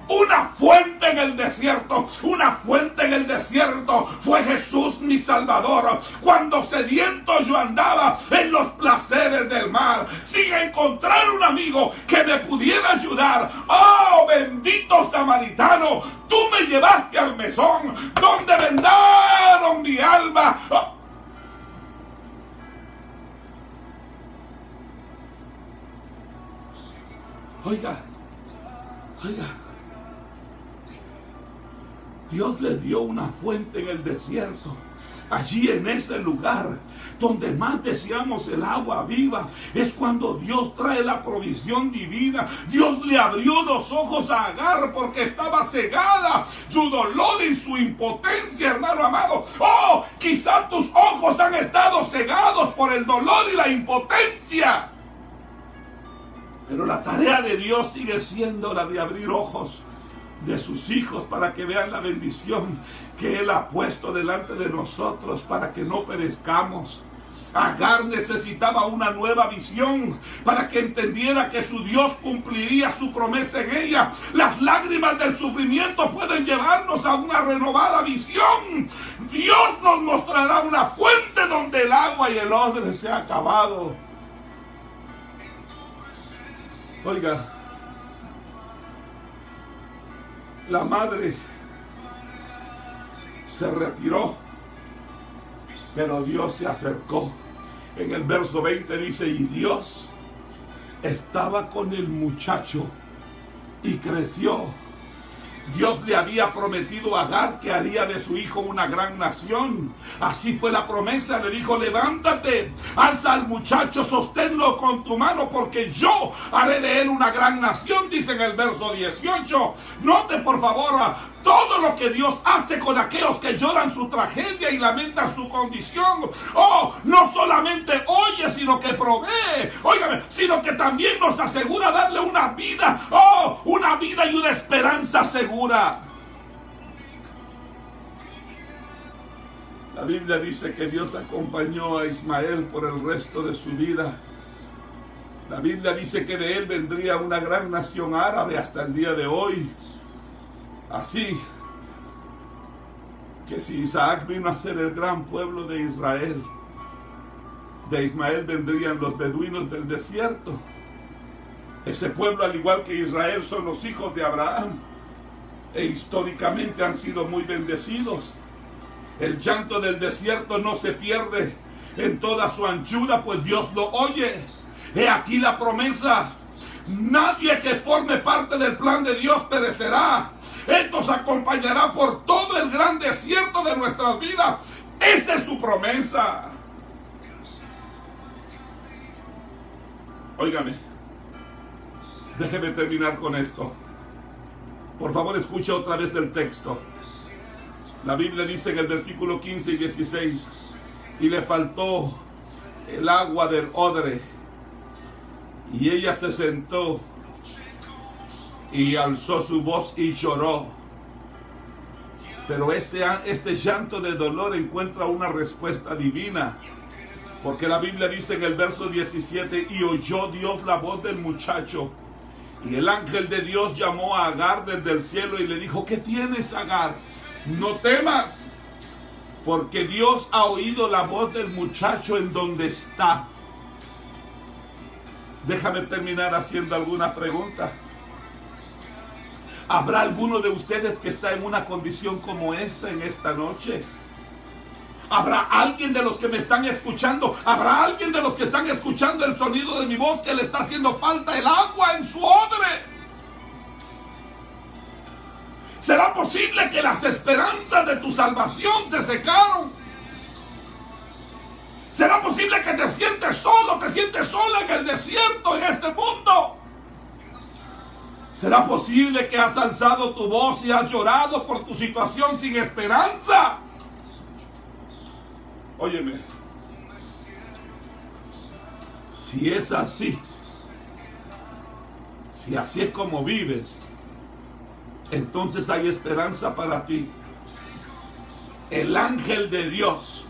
una fuente en el desierto. Una fuente en el desierto fue Jesús mi Salvador. Cuando sediento yo andaba en los placeres del mar, sin encontrar un amigo que me pudiera ayudar. Bendito samaritano, tú me llevaste al mesón donde vendaron mi alma. Oiga, Dios le dio una fuente en el desierto. Allí en ese lugar donde más deseamos el agua viva, es cuando Dios trae la provisión divina. Dios le abrió los ojos a Agar porque estaba cegada. Su dolor y su impotencia, hermano amado. Quizá tus ojos han estado cegados por el dolor y la impotencia. Pero la tarea de Dios sigue siendo la de abrir ojos de sus hijos para que vean la bendición que Él ha puesto delante de nosotros para que no perezcamos. Agar necesitaba una nueva visión para que entendiera que su Dios cumpliría su promesa en ella. Las lágrimas del sufrimiento pueden llevarnos a una renovada visión. Dios nos mostrará una fuente donde el agua y el odre se ha acabado. Oiga, la madre se retiró Pero Dios se acercó. En el verso 20 dice, y Dios estaba con el muchacho y creció. Dios le había prometido a Agar que haría de su hijo una gran nación. Así fue la promesa. Le dijo, levántate, alza al muchacho, sosténlo con tu mano, porque yo haré de él una gran nación, dice en el verso 18. Note por favor todo lo que Dios hace con aquellos que lloran su tragedia y lamentan su condición. Oh, no solamente oye, sino que provee. Óigame, sino que también nos asegura darle una vida. Oh, una vida y una esperanza segura. La Biblia dice que Dios acompañó a Ismael por el resto de su vida. La Biblia dice que de él vendría una gran nación árabe hasta el día de hoy. Así que si Isaac vino a ser el gran pueblo de Israel, de Ismael vendrían los beduinos del desierto. Ese pueblo, al igual que Israel, son los hijos de Abraham e históricamente han sido muy bendecidos. El llanto del desierto no se pierde en toda su anchura, pues Dios lo oye. He aquí la promesa: nadie que forme parte del plan de Dios perecerá. Él nos acompañará por todo el gran desierto de nuestras vidas. Esa es su promesa. Óigame, déjeme terminar con esto. Por favor, escuche otra vez el texto. La Biblia dice en el versículo 15 y 16, y le faltó el agua del odre, y ella se sentó y alzó su voz y lloró. Pero este llanto de dolor encuentra una respuesta divina, porque la Biblia dice en el verso 17, y oyó Dios la voz del muchacho, y el ángel de Dios llamó a Agar desde el cielo y le dijo, ¿qué tienes, Agar? No temas, porque Dios ha oído la voz del muchacho en donde está. Déjame terminar haciendo alguna pregunta. ¿Habrá alguno de ustedes que está en una condición como esta en esta noche? ¿Habrá alguien de los que me están escuchando? ¿Habrá alguien de los que están escuchando el sonido de mi voz que le está haciendo falta el agua en su odre? ¿Será posible que las esperanzas de tu salvación se secaron? ¿Será posible que te sientes solo, te sientes sola en el desierto, en este mundo? ¿Será posible que has alzado tu voz y has llorado por tu situación sin esperanza? Óyeme, si es así, si así es como vives, entonces hay esperanza para ti. El ángel de Dios,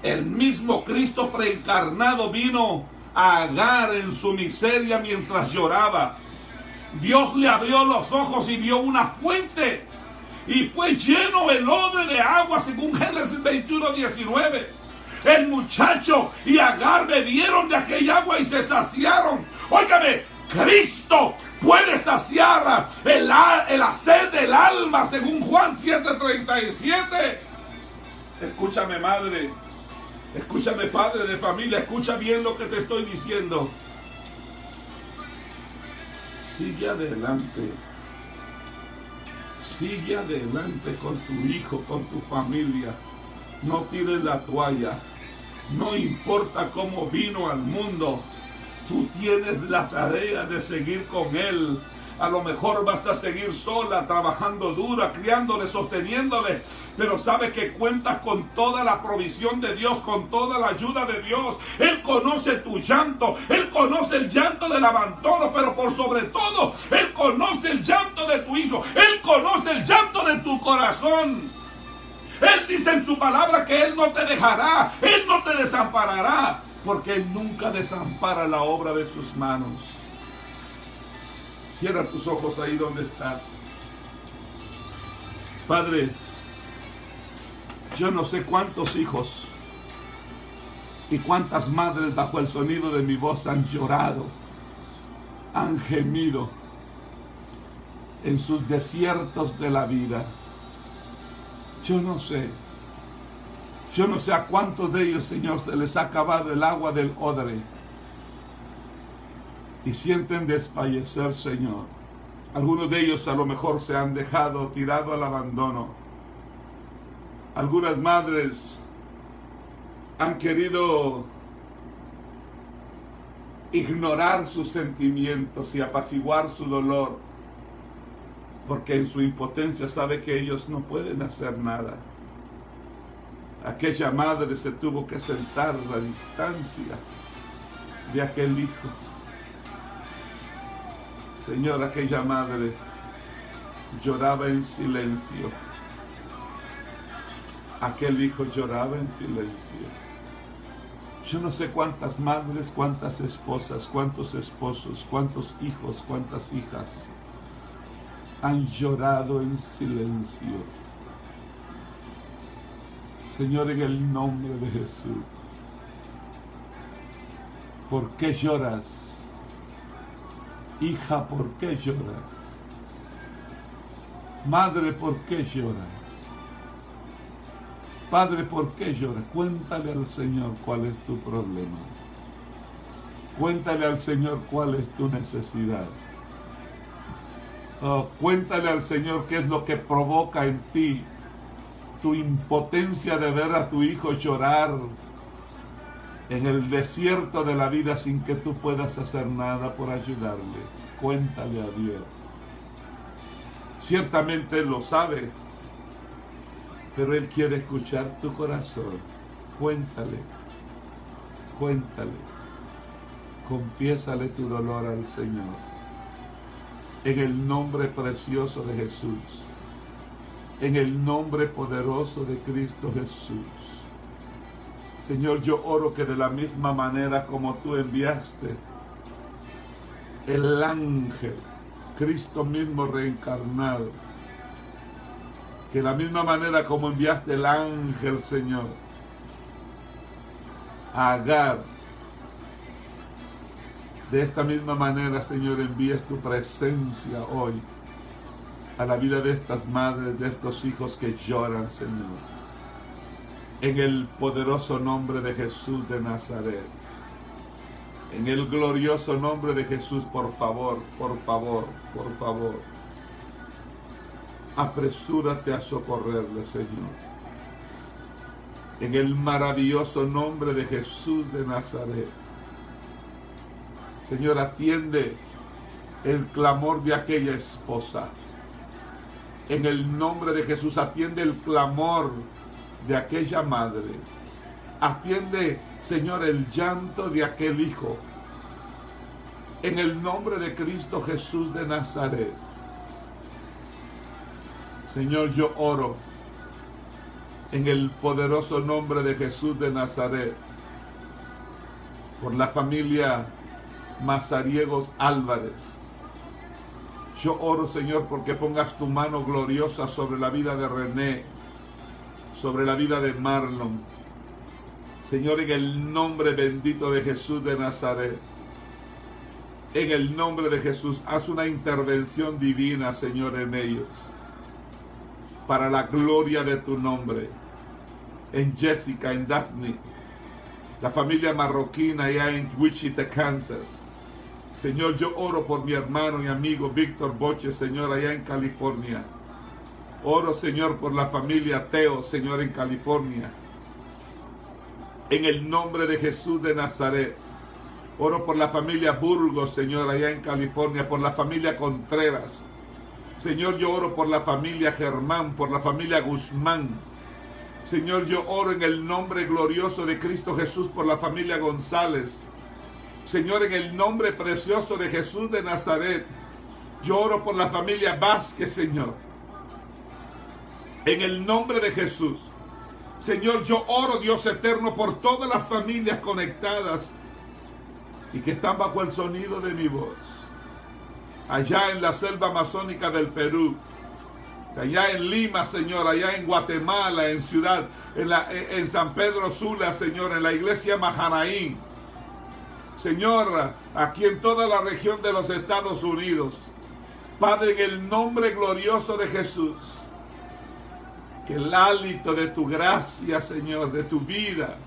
el mismo Cristo preencarnado, vino a Agar en su miseria mientras lloraba. Dios le abrió los ojos y vio una fuente, y fue lleno el odre de agua, según Génesis 21:19. El muchacho y Agar bebieron de aquella agua y se saciaron. Óigame, Cristo puede saciar la sed del alma, según Juan 7:37. Escúchame, madre. Escúchame, padre de familia. Escucha bien lo que te estoy diciendo. Sigue adelante. Sigue adelante con tu hijo, con tu familia. No tires la toalla. No importa cómo vino al mundo. Tú tienes la tarea de seguir con él. A lo mejor vas a seguir sola, trabajando dura, criándole, sosteniéndole. Pero sabes que cuentas con toda la provisión de Dios, con toda la ayuda de Dios. Él conoce tu llanto. Él conoce el llanto del abandono. Pero por sobre todo, Él conoce el llanto de tu hijo. Él conoce el llanto de tu corazón. Él dice en su palabra que Él no te dejará. Él no te desamparará. Porque Él nunca desampara la obra de sus manos. Cierra tus ojos ahí donde estás. Padre, yo no sé cuántos hijos y cuántas madres bajo el sonido de mi voz han llorado, han gemido en sus desiertos de la vida. Yo no sé. Yo no sé a cuántos de ellos, Señor, se les ha acabado el agua del odre y sienten desfallecer, Señor. Algunos de ellos a lo mejor se han dejado tirado al abandono. Algunas madres han querido ignorar sus sentimientos y apaciguar su dolor, porque en su impotencia sabe que ellos no pueden hacer nada. Aquella madre se tuvo que sentar a la distancia de aquel hijo. Señor, aquella madre lloraba en silencio. Aquel hijo lloraba en silencio. Yo no sé cuántas madres, cuántas esposas, cuántos esposos, cuántos hijos, cuántas hijas han llorado en silencio. Señor, en el nombre de Jesús, ¿por qué lloras? Hija, ¿por qué lloras? Madre, ¿por qué lloras? Padre, ¿por qué lloras? Cuéntale al Señor cuál es tu problema. Cuéntale al Señor cuál es tu necesidad. Cuéntale al Señor qué es lo que provoca en ti tu impotencia de ver a tu hijo llorar en el desierto de la vida sin que tú puedas hacer nada por ayudarle. Cuéntale a Dios. Ciertamente Él lo sabe, pero Él quiere escuchar tu corazón. Cuéntale, cuéntale, confiésale tu dolor al Señor. En el nombre precioso de Jesús, en el nombre poderoso de Cristo Jesús. Señor, yo oro que de la misma manera como tú enviaste el ángel, Cristo mismo reencarnado, que de la misma manera como enviaste el ángel, Señor, a Agar, de esta misma manera, Señor, envíes tu presencia hoy a la vida de estas madres, de estos hijos que lloran, Señor. En el poderoso nombre de Jesús de Nazaret. En el glorioso nombre de Jesús, por favor, por favor, por favor. Apresúrate a socorrerle, Señor. En el maravilloso nombre de Jesús de Nazaret. Señor, atiende el clamor de aquella esposa. En el nombre de Jesús, atiende el clamor de aquella madre. Atiende, Señor, el llanto de aquel hijo. En el nombre de Cristo Jesús de Nazaret. Señor, yo oro en el poderoso nombre de Jesús de Nazaret por la familia Mazariegos Álvarez. Yo oro, Señor, porque pongas tu mano gloriosa sobre la vida de René, sobre la vida de Marlon. Señor, en el nombre bendito de Jesús de Nazaret, en el nombre de Jesús, haz una intervención divina, Señor, en ellos, para la gloria de tu nombre. En Jessica, en Daphne, la familia marroquina allá en Wichita, Kansas. Señor, yo oro por mi hermano y amigo Víctor Boche, Señor, allá en California. Oro, Señor, por la familia Teo, Señor, en California. En el nombre de Jesús de Nazaret. Oro por la familia Burgos, Señor, allá en California. Por la familia Contreras. Señor, yo oro por la familia Germán, por la familia Guzmán. Señor, yo oro en el nombre glorioso de Cristo Jesús por la familia González. Señor, en el nombre precioso de Jesús de Nazaret, yo oro por la familia Vázquez, Señor. En el nombre de Jesús. Señor, yo oro, Dios eterno, por todas las familias conectadas y que están bajo el sonido de mi voz. Allá en la selva amazónica del Perú, allá en Lima, Señor, allá en Guatemala, en Ciudad, en San Pedro Sula, Señor, en la iglesia Mahanaín. Señor, aquí en toda la región de los Estados Unidos. Padre, en el nombre glorioso de Jesús, Que el hálito de tu gracia, Señor, de tu vida,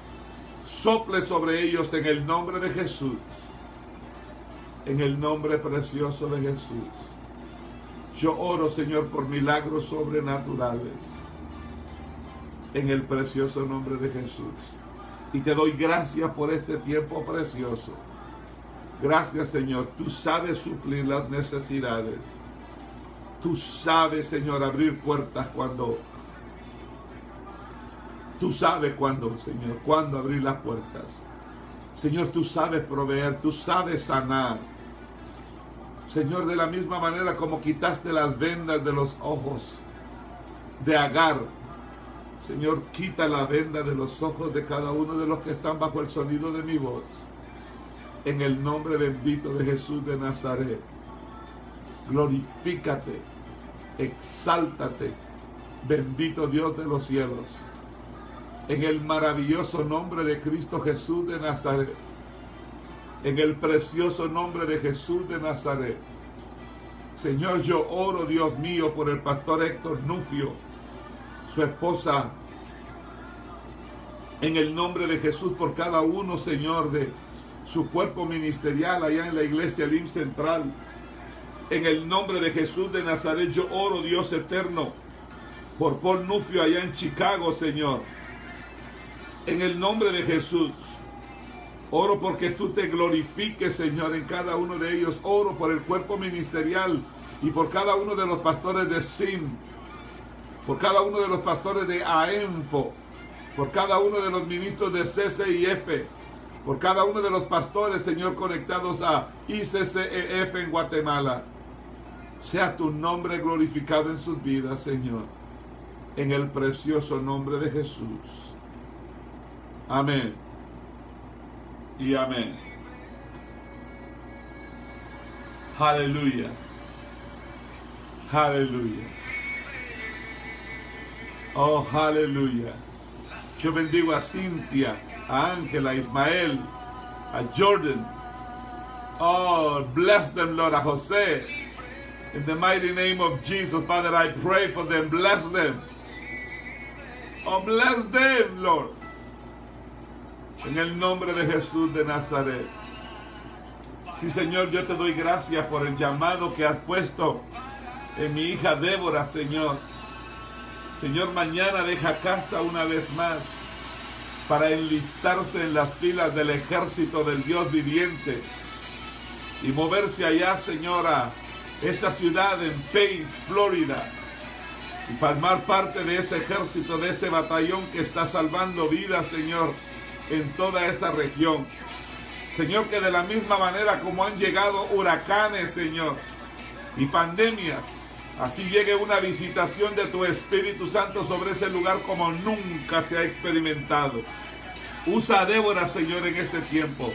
sople sobre ellos en el nombre de Jesús. En el nombre precioso de Jesús. Yo oro, Señor, por milagros sobrenaturales. En el precioso nombre de Jesús. Y te doy gracias por este tiempo precioso. Gracias, Señor. Tú sabes suplir las necesidades. Tú sabes, Señor, abrir puertas cuando... Tú sabes cuándo, Señor, cuándo abrir las puertas. Señor, tú sabes proveer, tú sabes sanar. Señor, de la misma manera como quitaste las vendas de los ojos de Agar, Señor, quita la venda de los ojos de cada uno de los que están bajo el sonido de mi voz. En el nombre bendito de Jesús de Nazaret. Glorifícate, exáltate, bendito Dios de los cielos. En el maravilloso nombre de Cristo Jesús de Nazaret. En el precioso nombre de Jesús de Nazaret. Señor, yo oro, Dios mío, por el pastor Héctor Nufio, su esposa. En el nombre de Jesús, por cada uno, Señor, de su cuerpo ministerial allá en la iglesia LIM Central. En el nombre de Jesús de Nazaret, yo oro, Dios eterno, por Paul Nufio allá en Chicago, Señor. En el nombre de Jesús. Oro porque tú te glorifiques, Señor, en cada uno de ellos. Oro por el cuerpo ministerial y por cada uno de los pastores de SIM, por cada uno de los pastores de AENFO, por cada uno de los ministros de CCIF, por cada uno de los pastores, Señor, conectados a ICCEF en Guatemala. Sea tu nombre glorificado en sus vidas, Señor, en el precioso nombre de Jesús. Amén. Y amén. Aleluya. Aleluya. Oh, aleluya. Yo bendigo a Cintia, a Ángela, a Ismael, a Jordan. Oh, bless them, Lord, a José. In the mighty name of Jesus, Father, I pray for them. Bless them. Oh, bless them, Lord. En el nombre de Jesús de Nazaret. Sí, Señor, yo te doy gracias por el llamado que has puesto en mi hija Débora, Señor. Señor, mañana deja casa una vez más para enlistarse en las filas del ejército del Dios viviente y moverse allá, Señor, a esa ciudad en Pace, Florida, y formar parte de ese ejército, de ese batallón que está salvando vidas, Señor, en toda esa región. Señor, que de la misma manera como han llegado huracanes, Señor, y pandemias, así llegue una visitación de tu Espíritu Santo sobre ese lugar como nunca se ha experimentado. Usa a Débora, Señor, en este tiempo.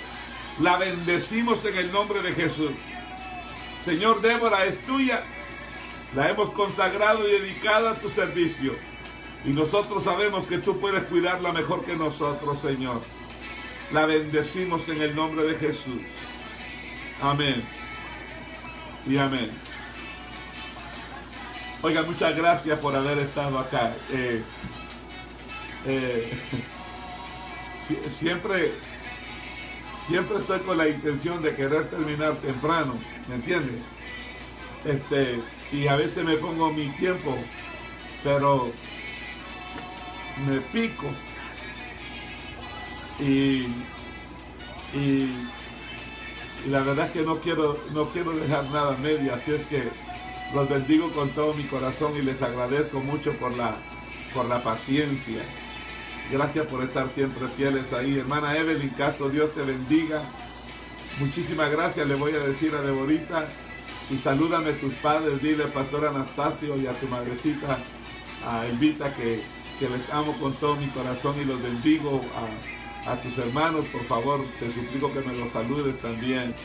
La bendecimos en el nombre de Jesús. Señor, Débora es tuya. La hemos consagrado y dedicado a tu servicio. Y nosotros sabemos que tú puedes cuidarla mejor que nosotros, Señor. La bendecimos en el nombre de Jesús. Amén. Y amén. Oiga, muchas gracias por haber estado acá. Siempre estoy con la intención de querer terminar temprano, ¿me entiendes? Y a veces me pongo mi tiempo, pero me pico y la verdad es que no quiero dejar nada a media, así es que los bendigo con todo mi corazón y les agradezco mucho por la paciencia. Gracias por estar siempre fieles ahí. Hermana Evelyn Castro, Dios te bendiga. Muchísimas gracias, le voy a decir a Deborita. Y salúdame a tus padres, dile al pastor Anastasio y a tu madrecita, a Elvita, que les amo con todo mi corazón y los bendigo. A tus hermanos, por favor, te suplico que me los saludes también.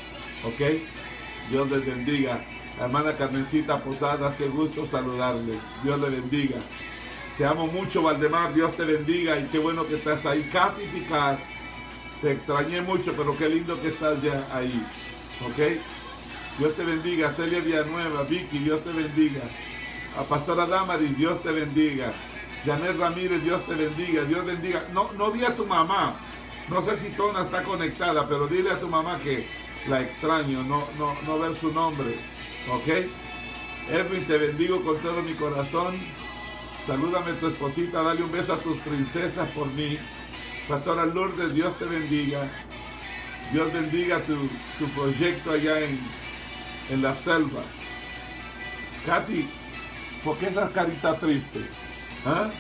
¿Ok? Dios les bendiga. Hermana Carmencita Posadas, qué gusto saludarle. Dios le bendiga. Te amo mucho, Valdemar. Dios te bendiga y qué bueno que estás ahí. Katy Picar, te extrañé mucho, pero qué lindo que estás ya ahí. ¿Ok? Dios te bendiga. Celia Villanueva, Vicky, Dios te bendiga. A Pastora Damaris, Dios te bendiga. Janet Ramírez, Dios te bendiga, Dios bendiga. No vi a tu mamá. No sé si Tona está conectada, pero dile a tu mamá que la extraño, no ver su nombre. ¿Ok? Edwin, te bendigo con todo mi corazón. Salúdame a tu esposita, dale un beso a tus princesas por mí. Pastora Lourdes, Dios te bendiga. Dios bendiga tu proyecto allá en la selva. Katy, ¿por qué esa carita triste? ¿Ah?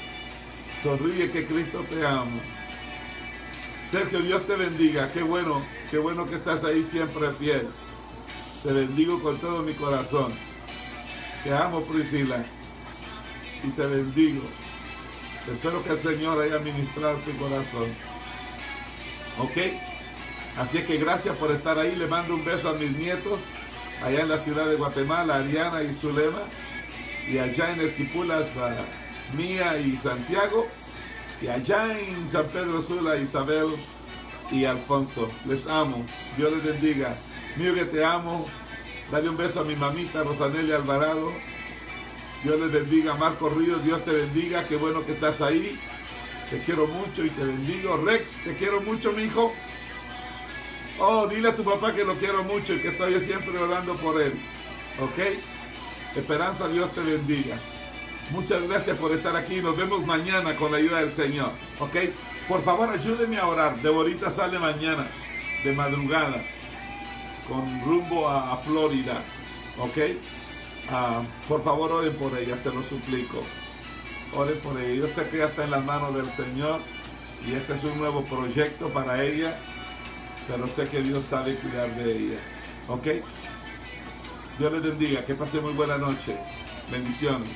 Sonríe que Cristo te ama. Sergio, Dios te bendiga. Qué bueno que estás ahí siempre fiel. Te bendigo con todo mi corazón. Te amo, Priscila. Y te bendigo. Espero que el Señor haya ministrado tu corazón. ¿Ok? Así es que gracias por estar ahí. Le mando un beso a mis nietos allá en la ciudad de Guatemala, Ariana y Zulema. Y allá en Esquipulas, a Mía y Santiago. Y allá en San Pedro Sula, Isabel y Alfonso. Les amo. Dios les bendiga. Mío que te amo. Dale un beso a mi mamita Rosanelia Alvarado. Dios les bendiga. Marco Ríos, Dios te bendiga. Qué bueno que estás ahí. Te quiero mucho y te bendigo. Rex, te quiero mucho, mi hijo. Oh, dile a tu papá que lo quiero mucho y que estoy siempre orando por él. ¿Ok? Esperanza, Dios te bendiga. Muchas gracias por estar aquí. Nos vemos mañana con la ayuda del Señor. ¿Ok? Por favor, ayúdenme a orar. Deborita sale mañana de madrugada con rumbo a Florida. ¿Ok? Por favor, oren por ella, se lo suplico. Oren por ella. Yo sé que ella está en las manos del Señor y este es un nuevo proyecto para ella, pero sé que Dios sabe cuidar de ella. ¿Ok? Dios les bendiga. Que pasen muy buena noche. Bendiciones.